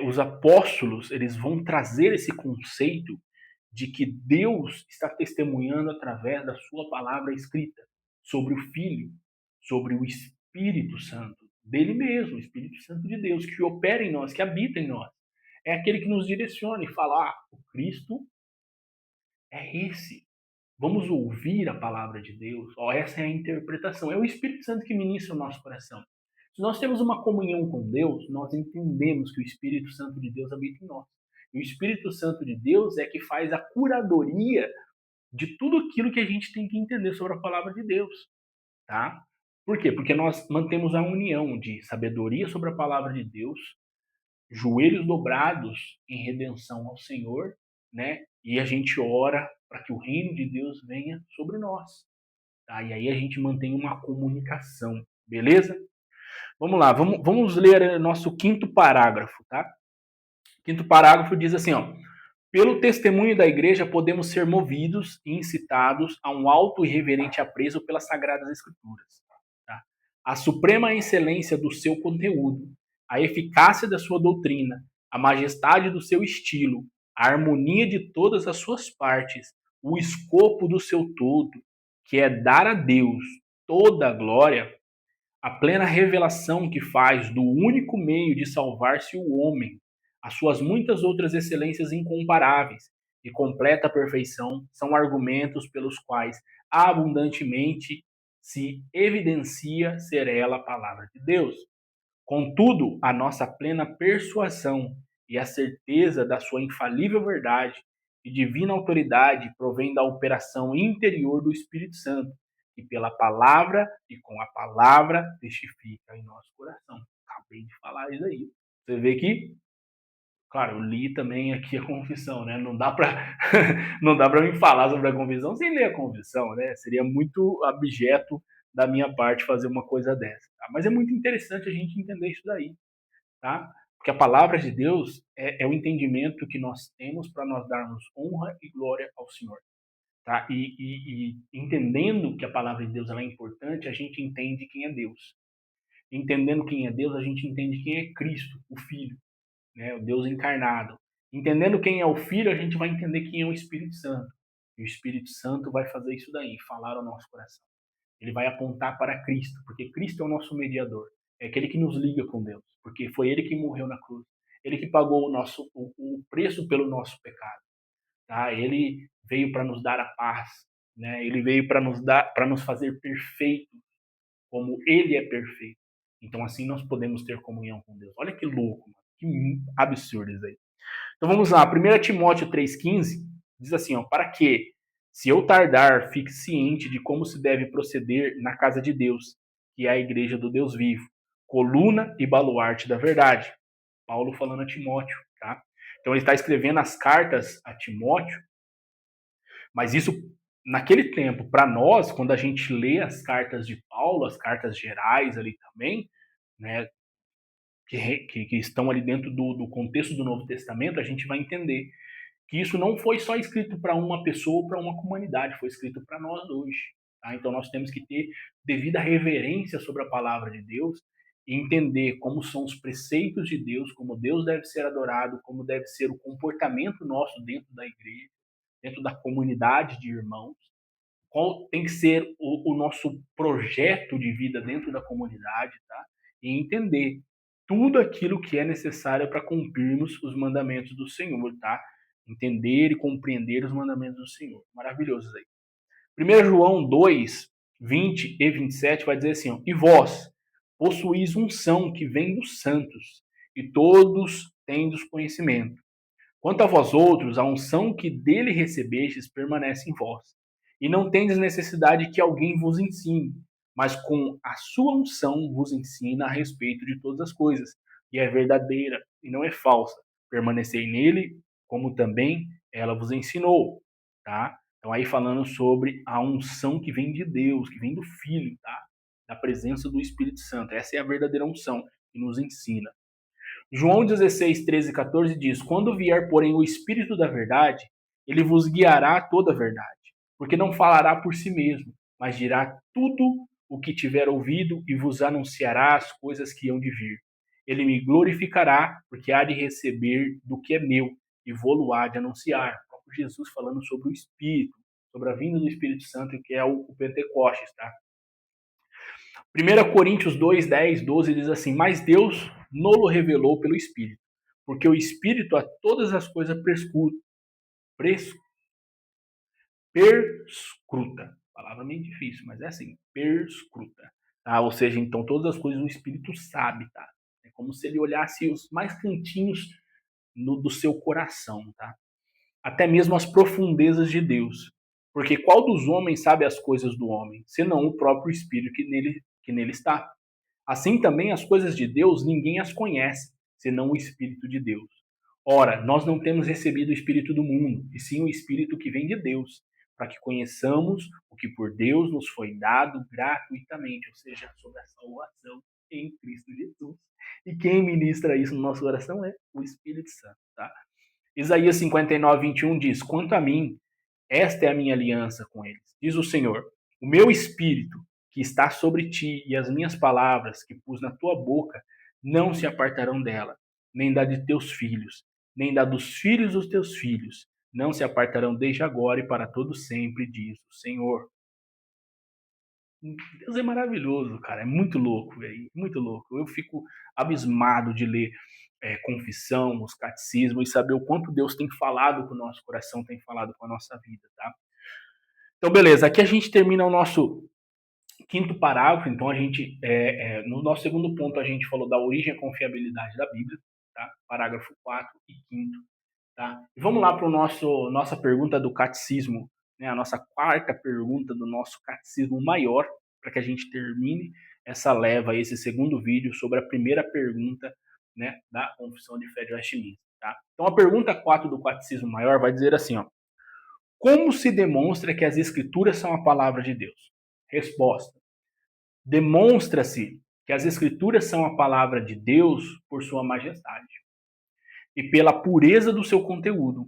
os apóstolos eles vão trazer esse conceito de que Deus está testemunhando através da sua palavra escrita sobre o Filho, sobre o Espírito Santo, dele mesmo, o Espírito Santo de Deus, que opera em nós, que habita em nós. É aquele que nos direciona e fala, o Cristo é esse. Vamos ouvir a palavra de Deus. Essa é a interpretação. É o Espírito Santo que ministra o nosso coração. Se nós temos uma comunhão com Deus, nós entendemos que o Espírito Santo de Deus habita em nós. E o Espírito Santo de Deus é que faz a curadoria de tudo aquilo que a gente tem que entender sobre a palavra de Deus, tá? Por quê? Porque nós mantemos a união de sabedoria sobre a palavra de Deus, joelhos dobrados em redenção ao Senhor, né? E a gente ora para que o reino de Deus venha sobre nós, tá? E aí a gente mantém uma comunicação, beleza? Vamos lá, vamos ler nosso quinto parágrafo, tá? Quinto parágrafo diz assim, ó: pelo testemunho da igreja podemos ser movidos e incitados a um alto e reverente apreço pelas Sagradas Escrituras, tá? A suprema excelência do seu conteúdo, a eficácia da sua doutrina, a majestade do seu estilo, a harmonia de todas as suas partes, o escopo do seu todo, que é dar a Deus toda a glória, a plena revelação que faz do único meio de salvar-se o homem, as suas muitas outras excelências incomparáveis e completa perfeição são argumentos pelos quais abundantemente se evidencia ser ela a palavra de Deus. Contudo, a nossa plena persuasão e a certeza da sua infalível verdade e divina autoridade provém da operação interior do Espírito Santo, que pela palavra e com a palavra testifica em nosso coração. Acabei de falar isso aí. Você vê que, claro, eu li também aqui a confissão, né? Não dá para não dá para me falar sobre a confissão sem ler a confissão, né? Seria muito abjeto da minha parte fazer uma coisa dessa. Tá? Mas é muito interessante a gente entender isso daí, tá? Porque a palavra de Deus é o entendimento que nós temos para nós darmos honra e glória ao Senhor, tá? E entendendo que a palavra de Deus ela é importante, a gente entende quem é Deus. Entendendo quem é Deus, a gente entende quem é Cristo, o Filho, né? O Deus encarnado. Entendendo quem é o Filho, a gente vai entender quem é o Espírito Santo. E o Espírito Santo vai fazer isso daí, falar ao nosso coração. Ele vai apontar para Cristo, porque Cristo é o nosso mediador. É aquele que nos liga com Deus, porque foi ele que morreu na cruz. Ele que pagou o preço pelo nosso pecado. Tá? Ele veio para nos dar a paz, né? Ele veio para nos fazer perfeitos, como ele é perfeito. Então assim nós podemos ter comunhão com Deus. Olha que louco, mano. Que absurdo isso aí. Então vamos lá, 1 Timóteo 3,15 diz assim, ó, para que, se eu tardar, fique ciente de como se deve proceder na casa de Deus, que é a igreja do Deus vivo, coluna e baluarte da verdade. Paulo falando a Timóteo, tá? Então ele está escrevendo as cartas a Timóteo, mas isso, naquele tempo, para nós, quando a gente lê as cartas de Paulo, as cartas gerais ali também, né, que estão ali dentro do contexto do Novo Testamento, a gente vai entender que isso não foi só escrito para uma pessoa ou para uma comunidade, foi escrito para nós hoje. Tá? Então nós temos que ter devida reverência sobre a palavra de Deus e entender como são os preceitos de Deus, como Deus deve ser adorado, como deve ser o comportamento nosso dentro da igreja, dentro da comunidade de irmãos, qual tem que ser o nosso projeto de vida dentro da comunidade, tá? E entender tudo aquilo que é necessário para cumprirmos os mandamentos do Senhor, tá? Entender e compreender os mandamentos do Senhor. Maravilhoso isso aí. 1 João 2, 20 e 27 vai dizer assim, ó, e vós possuís unção que vem dos santos, e todos tendes conhecimento. Quanto a vós outros, a unção que dele recebestes permanece em vós, e não tendes necessidade que alguém vos ensine, mas com a sua unção vos ensina a respeito de todas as coisas, e é verdadeira e não é falsa. Permanecei nele, como também ela vos ensinou, tá? Então aí falando sobre a unção que vem de Deus, que vem do Filho, tá? Da presença do Espírito Santo. Essa é a verdadeira unção que nos ensina. João 16, 13 e 14 diz, quando vier, porém, o Espírito da verdade, ele vos guiará a toda a verdade, porque não falará por si mesmo, mas dirá tudo o que tiver ouvido e vos anunciará as coisas que hão de vir. Ele me glorificará, porque há de receber do que é meu e vou-lo há de anunciar. O próprio Jesus falando sobre o Espírito, sobre a vinda do Espírito Santo, que é o Pentecostes, tá? 1 Coríntios 2, 10, 12 diz assim: Mas Deus nolo revelou pelo Espírito, porque o Espírito a todas as coisas perscruta. Palavra meio difícil, mas é assim, perscruta. Tá? Ou seja, então todas as coisas o Espírito sabe, tá? É como se ele olhasse os mais cantinhos do seu coração, tá? Até mesmo as profundezas de Deus. Porque qual dos homens sabe as coisas do homem, senão o próprio Espírito que nele está? Assim também as coisas de Deus ninguém as conhece, senão o Espírito de Deus. Ora, nós não temos recebido o Espírito do mundo, e sim o Espírito que vem de Deus, para que conheçamos o que por Deus nos foi dado gratuitamente, ou seja, sobre a salvação em Cristo Jesus. E quem ministra isso no nosso coração é o Espírito Santo, tá? Isaías 59, 21 diz: Quanto a mim, esta é a minha aliança com eles, diz o Senhor. O meu espírito que está sobre ti e as minhas palavras que pus na tua boca não se apartarão dela, nem da de teus filhos, nem da dos filhos dos teus filhos, não se apartarão desde agora e para todo sempre, diz o Senhor. Deus é maravilhoso, cara, é muito louco, velho, muito louco. Eu fico abismado de ler confissão, os catecismos e saber o quanto Deus tem falado com o nosso coração, tem falado com a nossa vida, tá? Então, beleza, aqui a gente termina o nosso quinto parágrafo. Então, a gente, no nosso segundo ponto, a gente falou da origem e confiabilidade da Bíblia, tá? Parágrafo 4 e 5º, tá? E vamos lá para nossa pergunta do catecismo, né? A nossa quarta pergunta do nosso catecismo maior, para que a gente termine essa leva, esse segundo vídeo sobre a primeira pergunta, né, da Confissão de Fé de Westminster, tá? Então, a pergunta 4 do catecismo maior vai dizer assim, ó: como se demonstra que as Escrituras são a palavra de Deus? Resposta: demonstra-se que as Escrituras são a palavra de Deus por sua majestade e pela pureza do seu conteúdo,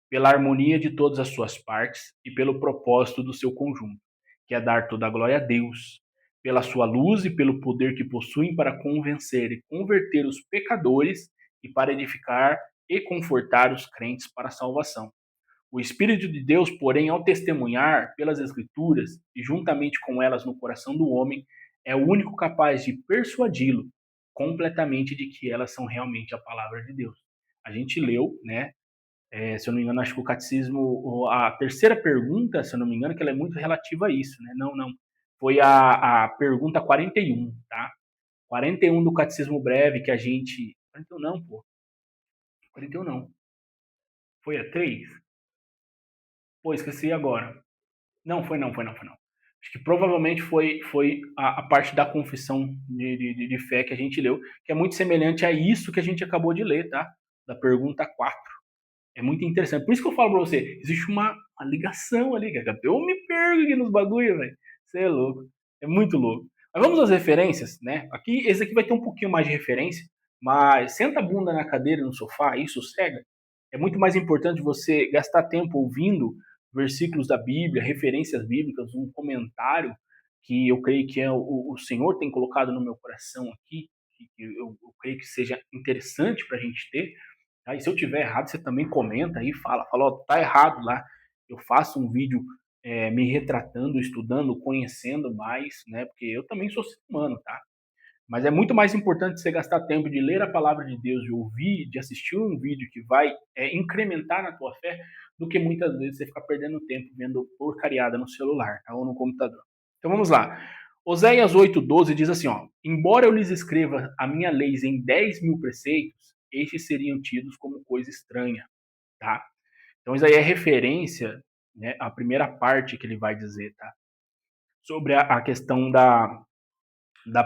pela harmonia de todas as suas partes e pelo propósito do seu conjunto, que é dar toda a glória a Deus, pela sua luz e pelo poder que possuem para convencer e converter os pecadores e para edificar e confortar os crentes para a salvação. O Espírito de Deus, porém, ao testemunhar pelas Escrituras e juntamente com elas no coração do homem, é o único capaz de persuadi-lo completamente de que elas são realmente a palavra de Deus. A gente leu, né? Se eu não me engano, acho que o catecismo, a terceira pergunta, se eu não me engano, que ela é muito relativa a isso, né? Não, não. Foi a pergunta 41, tá? 41 do catecismo breve que a gente. 41 não, pô. 41 não. Foi a 3? Pô, esqueci agora. Não, foi não, foi não, foi não. Acho que provavelmente foi a parte da confissão de fé que a gente leu, que é muito semelhante a isso que a gente acabou de ler, tá? Da pergunta 4. É muito interessante. Por isso que eu falo pra você, existe uma ligação ali, cara. Eu me perco aqui nos bagulho, velho. Você é louco. É muito louco. Mas vamos às referências, né? Aqui, esse aqui vai ter um pouquinho mais de referência, mas senta a bunda na cadeira, no sofá e sossega. É muito mais importante você gastar tempo ouvindo versículos da Bíblia, referências bíblicas, um comentário que eu creio que o Senhor tem colocado no meu coração aqui, que eu creio que seja interessante para a gente ter. Tá? E se eu tiver errado, você também comenta aí, fala, ó, tá errado lá. Eu faço um vídeo me retratando, estudando, conhecendo mais, né? Porque eu também sou ser humano, tá? Mas é muito mais importante você gastar tempo de ler a palavra de Deus, de ouvir, de assistir um vídeo que vai incrementar na tua fé, do que muitas vezes você ficar perdendo tempo vendo porcariada no celular, tá? Ou no computador. Então vamos lá. Oséias 8,12 diz assim, ó: embora eu lhes escreva a minha lei em 10.000 preceitos, estes seriam tidos como coisa estranha, tá? Então isso aí é referência, né, à primeira parte que ele vai dizer, tá? Sobre a questão da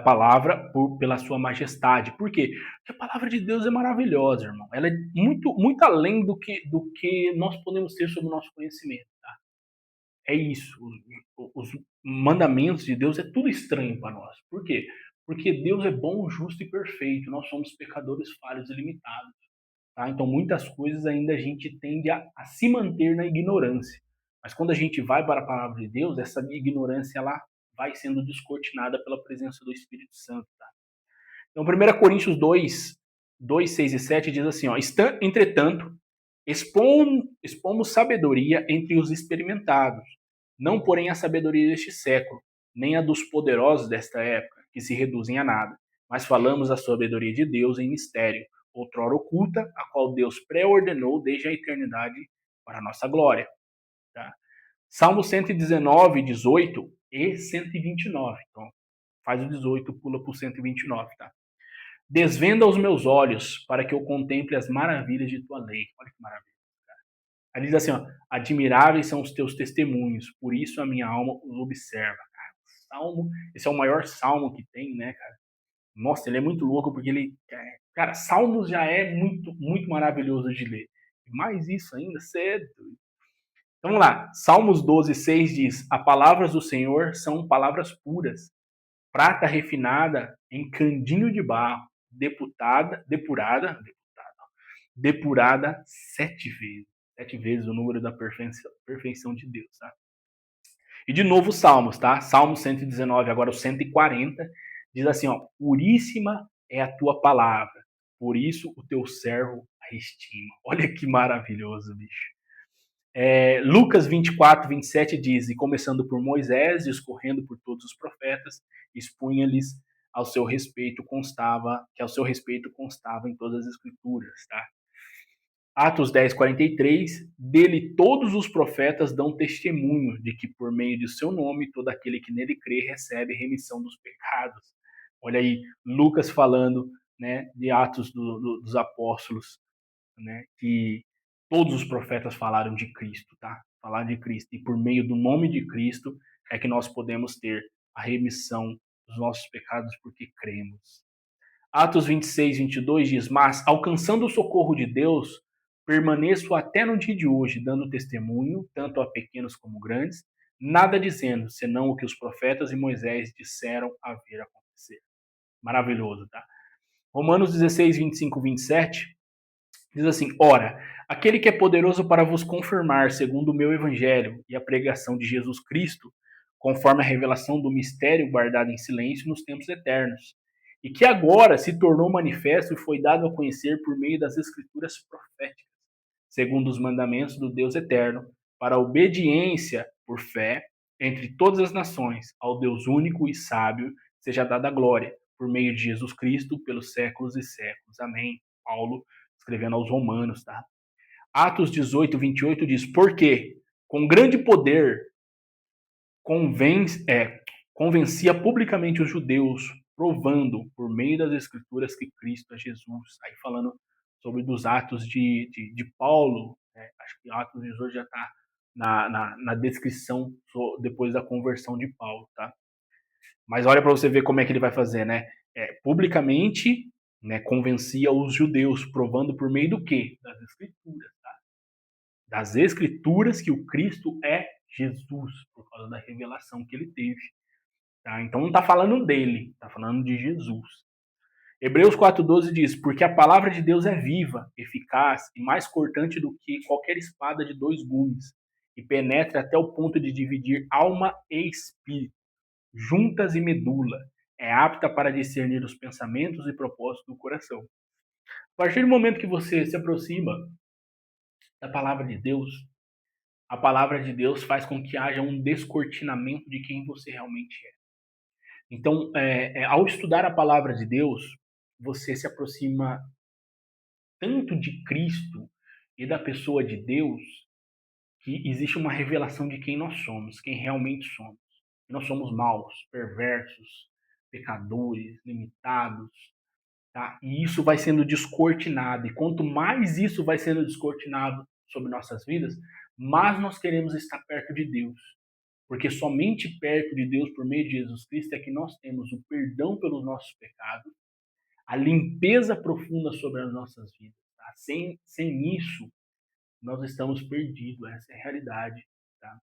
palavra pela sua majestade. Por quê? Porque a palavra de Deus é maravilhosa, irmão. Ela é muito, muito além do que nós podemos ter sobre o nosso conhecimento, tá? É isso. Os mandamentos de Deus é tudo estranho para nós. Por quê? Porque Deus é bom, justo e perfeito. Nós somos pecadores falhos e limitados. Tá? Então, muitas coisas ainda a gente tende a se manter na ignorância. Mas quando a gente vai para a palavra de Deus, essa ignorância ela vai sendo descortinada pela presença do Espírito Santo. Tá? Então, 1 Coríntios 2, 6 e 7 diz assim, ó, entretanto, expomos sabedoria entre os experimentados, não porém a sabedoria deste século, nem a dos poderosos desta época, que se reduzem a nada, mas falamos a sabedoria de Deus em mistério, outrora oculta, a qual Deus pré-ordenou desde a eternidade para a nossa glória. Tá? Salmo 119, 18 e 129. Então, faz o 18, pula para o 129, tá? Desvenda os meus olhos para que eu contemple as maravilhas de tua lei. Olha que maravilha. Aí diz assim, ó, admiráveis são os teus testemunhos, por isso a minha alma os observa. Cara, salmo, esse é o maior salmo que tem, né, cara? Nossa, ele é muito louco porque ele, cara, salmos já é muito, muito maravilhoso de ler. Mais isso ainda, cedo. Então vamos lá, Salmos 12, 6 diz, as palavras do Senhor são palavras puras, prata refinada em candinho de barro, depurada 7 vezes. 7 vezes o número da perfeição de Deus, tá? E de novo Salmos, tá? Salmo 119, agora o 140, diz assim, ó, puríssima é a tua palavra, por isso o teu servo a estima. Olha que maravilhoso, bicho. Lucas 24, 27 diz, e começando por Moisés, discorrendo por todos os profetas, expunha-lhes que ao seu respeito constava em todas as escrituras, tá? Atos 10, 43, dele todos os profetas dão testemunho de que por meio de seu nome, todo aquele que nele crê recebe remissão dos pecados. Olha aí, Lucas falando, né, de Atos dos Apóstolos, né, que todos os profetas falaram de Cristo, tá? Falaram de Cristo. E por meio do nome de Cristo é que nós podemos ter a remissão dos nossos pecados porque cremos. Atos 26, 22 diz, mas alcançando o socorro de Deus, permaneço até no dia de hoje, dando testemunho, tanto a pequenos como grandes, nada dizendo, senão o que os profetas e Moisés disseram haver acontecer. Maravilhoso, tá? Romanos 16, 25, 27 diz assim, ora, aquele que é poderoso para vos confirmar, segundo o meu evangelho e a pregação de Jesus Cristo, conforme a revelação do mistério guardado em silêncio nos tempos eternos, e que agora se tornou manifesto e foi dado a conhecer por meio das escrituras proféticas, segundo os mandamentos do Deus eterno, para a obediência por fé entre todas as nações, ao Deus único e sábio, seja dada a glória, por meio de Jesus Cristo, pelos séculos e séculos. Amém. Paulo escrevendo aos Romanos, tá? Atos 18, 28 diz, porque com grande poder convencia publicamente os judeus, provando por meio das escrituras que Cristo é Jesus. Aí falando sobre dos atos de Paulo, né? Acho que Atos 18 já está na descrição depois da conversão de Paulo, tá? Mas olha para você ver como é que ele vai fazer, né? Publicamente, né, convencia os judeus, provando por meio do quê? Das escrituras, tá? Das escrituras que o Cristo é Jesus, por causa da revelação que ele teve. Tá? Então não está falando dele, está falando de Jesus. Hebreus 4,12 diz, porque a palavra de Deus é viva, eficaz e mais cortante do que qualquer espada de 2 gumes, e penetra até o ponto de dividir alma e espírito, juntas e medula, é apta para discernir os pensamentos e propósitos do coração. A partir do momento que você se aproxima da palavra de Deus, a palavra de Deus faz com que haja um descortinamento de quem você realmente é. Então, ao estudar a palavra de Deus, você se aproxima tanto de Cristo e da pessoa de Deus, que existe uma revelação de quem nós somos, quem realmente somos. Nós somos maus, perversos, pecadores, limitados, tá? E isso vai sendo descortinado. E quanto mais isso vai sendo descortinado sobre nossas vidas, mais nós queremos estar perto de Deus. Porque somente perto de Deus, por meio de Jesus Cristo, é que nós temos o perdão pelos nossos pecados, a limpeza profunda sobre as nossas vidas. Tá? Sem isso, nós estamos perdidos. Essa é a realidade. Tá?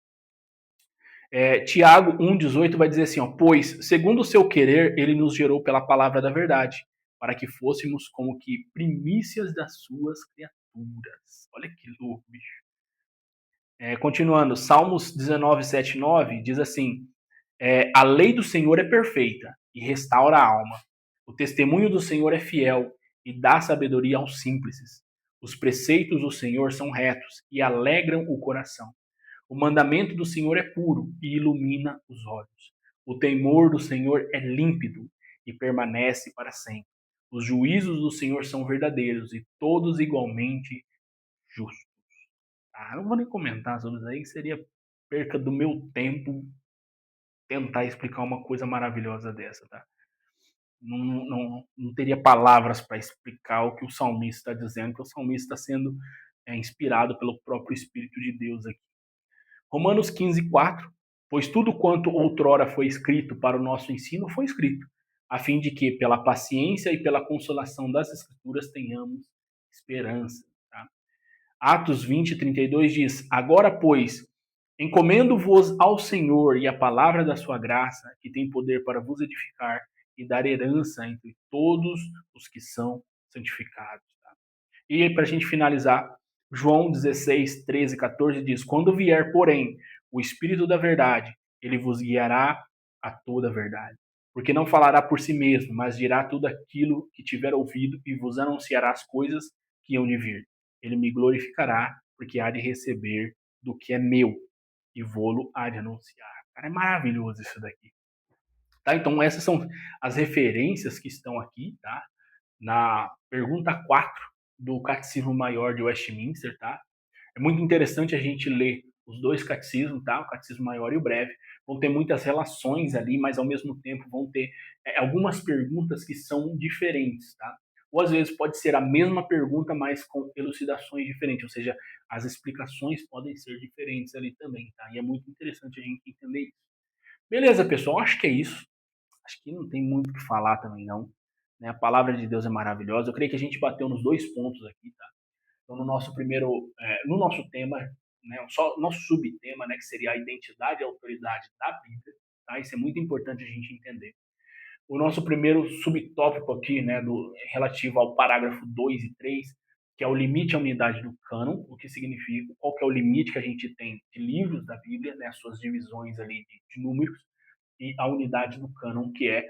Tiago 1,18 vai dizer assim, ó, pois, segundo o seu querer, ele nos gerou pela palavra da verdade, para que fôssemos como que primícias das suas criaturas. Olha que louco, bicho. Continuando, Salmos 19, 7, 9 diz assim, A lei do Senhor é perfeita e restaura a alma. O testemunho do Senhor é fiel e dá sabedoria aos simples. Os preceitos do Senhor são retos e alegram o coração. O mandamento do Senhor é puro e ilumina os olhos. O temor do Senhor é límpido e permanece para sempre. Os juízos do Senhor são verdadeiros e todos igualmente justos. Não vou nem comentar sobre isso aí, que seria perca do meu tempo tentar explicar uma coisa maravilhosa dessa, tá? Não teria palavras para explicar o que o salmista está dizendo, que o salmista está sendo inspirado pelo próprio Espírito de Deus aqui. Romanos 15:4, pois tudo quanto outrora foi escrito para o nosso ensino foi escrito, a fim de que, pela paciência e pela consolação das Escrituras, tenhamos esperança. Tá? Atos 20:32 diz, agora, pois, encomendo-vos ao Senhor e à palavra da sua graça, que tem poder para vos edificar e dar herança entre todos os que são santificados. Tá? E para a gente finalizar, João 16, 13, 14 diz: quando vier, porém, o Espírito da verdade, ele vos guiará a toda a verdade. Porque não falará por si mesmo, mas dirá tudo aquilo que tiver ouvido e vos anunciará as coisas que hão de vir. Ele me glorificará, porque há de receber do que é meu e vô-lo há de anunciar. Cara, é maravilhoso isso daqui. Tá? Então, essas são as referências que estão aqui, tá? Na pergunta 4 do Catecismo Maior de Westminster, tá? É muito interessante a gente ler os dois catecismos, tá? O Catecismo Maior e o Breve. Vão ter muitas relações ali, mas ao mesmo tempo vão ter algumas perguntas que são diferentes, tá? Ou às vezes pode ser a mesma pergunta, mas com elucidações diferentes, ou seja, as explicações podem ser diferentes ali também, tá? E é muito interessante a gente entender isso. Beleza, pessoal? Acho que é isso. Acho que não tem muito o que falar também, não. Né? A palavra de Deus é maravilhosa. Eu creio que a gente bateu nos dois pontos aqui, tá? Então, no nosso primeiro, no nosso tema, né, só nosso subtema, né, que seria a identidade e a autoridade da Bíblia, tá? Isso é muito importante a gente entender. O nosso primeiro subtópico aqui, né, relativo ao parágrafo 2 e 3, que é o limite à unidade do cânon, o que significa, qual que é o limite que a gente tem de livros da Bíblia, né, as suas divisões ali de números, e a unidade do cânon, que é,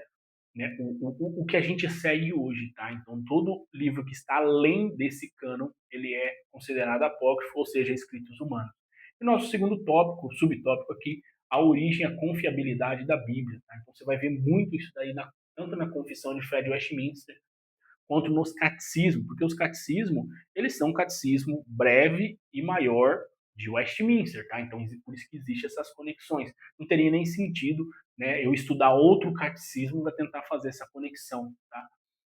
né, o que a gente segue hoje, tá? Então, todo livro que está além desse cânon, ele é considerado apócrifo, ou seja, escritos humanos. E nosso segundo tópico, subtópico aqui, a origem e a confiabilidade da Bíblia, tá? Então, você vai ver muito isso daí, tanto na Confissão de Fé de Westminster, quanto nos catecismos, porque os catecismos, eles são um catecismo breve e maior de Westminster, tá? Então, por isso que existem essas conexões. Não teria nem sentido, né, eu estudar outro catecismo para tentar fazer essa conexão, tá?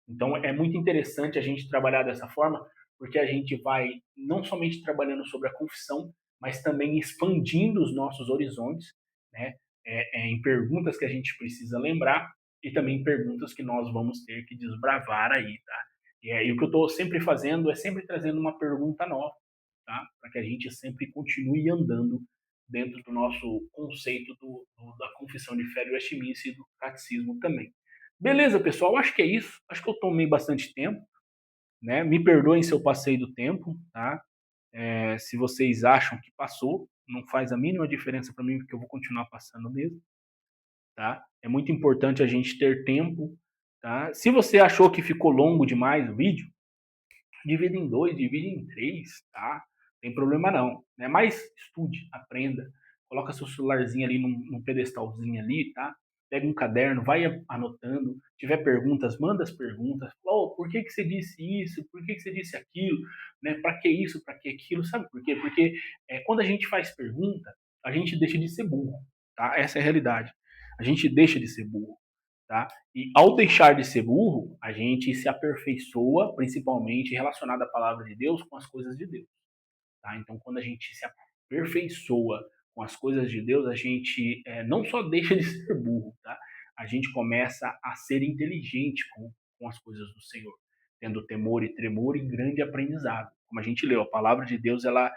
Então, é muito interessante a gente trabalhar dessa forma, porque a gente vai não somente trabalhando sobre a confissão, mas também expandindo os nossos horizontes, né? Em perguntas que a gente precisa lembrar e também perguntas que nós vamos ter que desbravar aí, tá? E o que eu estou sempre fazendo é sempre trazendo uma pergunta nova, tá? Para que a gente sempre continue andando dentro do nosso conceito da confissão de fé do Westminster e do catecismo também. Beleza, pessoal? Acho que é isso. Acho que eu tomei bastante tempo, né? Me perdoem se eu passei do tempo, tá? Se vocês acham que passou, não faz a mínima diferença para mim, porque eu vou continuar passando mesmo, tá? É muito importante a gente ter tempo, tá? Se você achou que ficou longo demais o vídeo, divide em dois, divide em três, tá? Tem problema não, né? Mas estude, aprenda, coloca seu celularzinho ali num pedestalzinho ali, tá? Pega um caderno, vai anotando. Se tiver perguntas, manda as perguntas. Oh, por que que você disse isso? Por que que você disse aquilo? Né? Para que isso? Para que aquilo? Sabe por quê? Porque quando a gente faz pergunta, a gente deixa de ser burro, tá? Essa é a realidade. A gente deixa de ser burro. Tá? E ao deixar de ser burro, a gente se aperfeiçoa, principalmente relacionado à palavra de Deus, com as coisas de Deus. Tá? Então, quando a gente se aperfeiçoa com as coisas de Deus, a gente não só deixa de ser burro, tá? A gente começa a ser inteligente com as coisas do Senhor, tendo temor e tremor e grande aprendizado. Como a gente leu, a palavra de Deus ela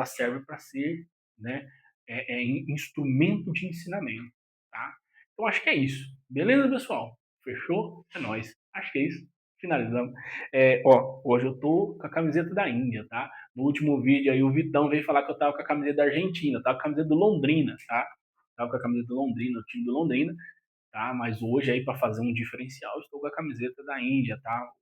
serve para ser, né, instrumento de ensinamento. Tá? Então, acho que é isso. Beleza, pessoal? Fechou? É nóis. Acho que é isso. Finalizamos. Hoje eu tô com a camiseta da Índia, tá? No último vídeo aí o Vitão veio falar que eu tava com a camiseta da Argentina, eu tava com a camiseta do Londrina, tá? estava com a camiseta do Londrina, o time do Londrina, tá? Mas hoje aí para fazer um diferencial, estou com a camiseta da Índia, tá?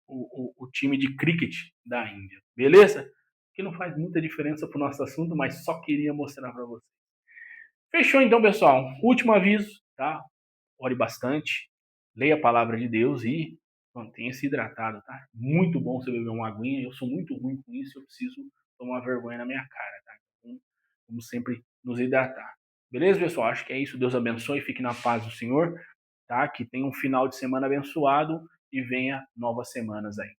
O time de cricket da Índia, beleza? Que não faz muita diferença para o nosso assunto, mas só queria mostrar para vocês. Fechou então, pessoal. Último aviso, tá? Ore bastante, leia a palavra de Deus e mantenha-se hidratado, tá? Muito bom você beber uma aguinha. Eu sou muito ruim com isso, eu preciso tomar vergonha na minha cara, tá? Então, vamos sempre nos hidratar. Beleza, pessoal? Acho que é isso. Deus abençoe, fique na paz do Senhor, tá? Que tenha um final de semana abençoado e venha novas semanas aí.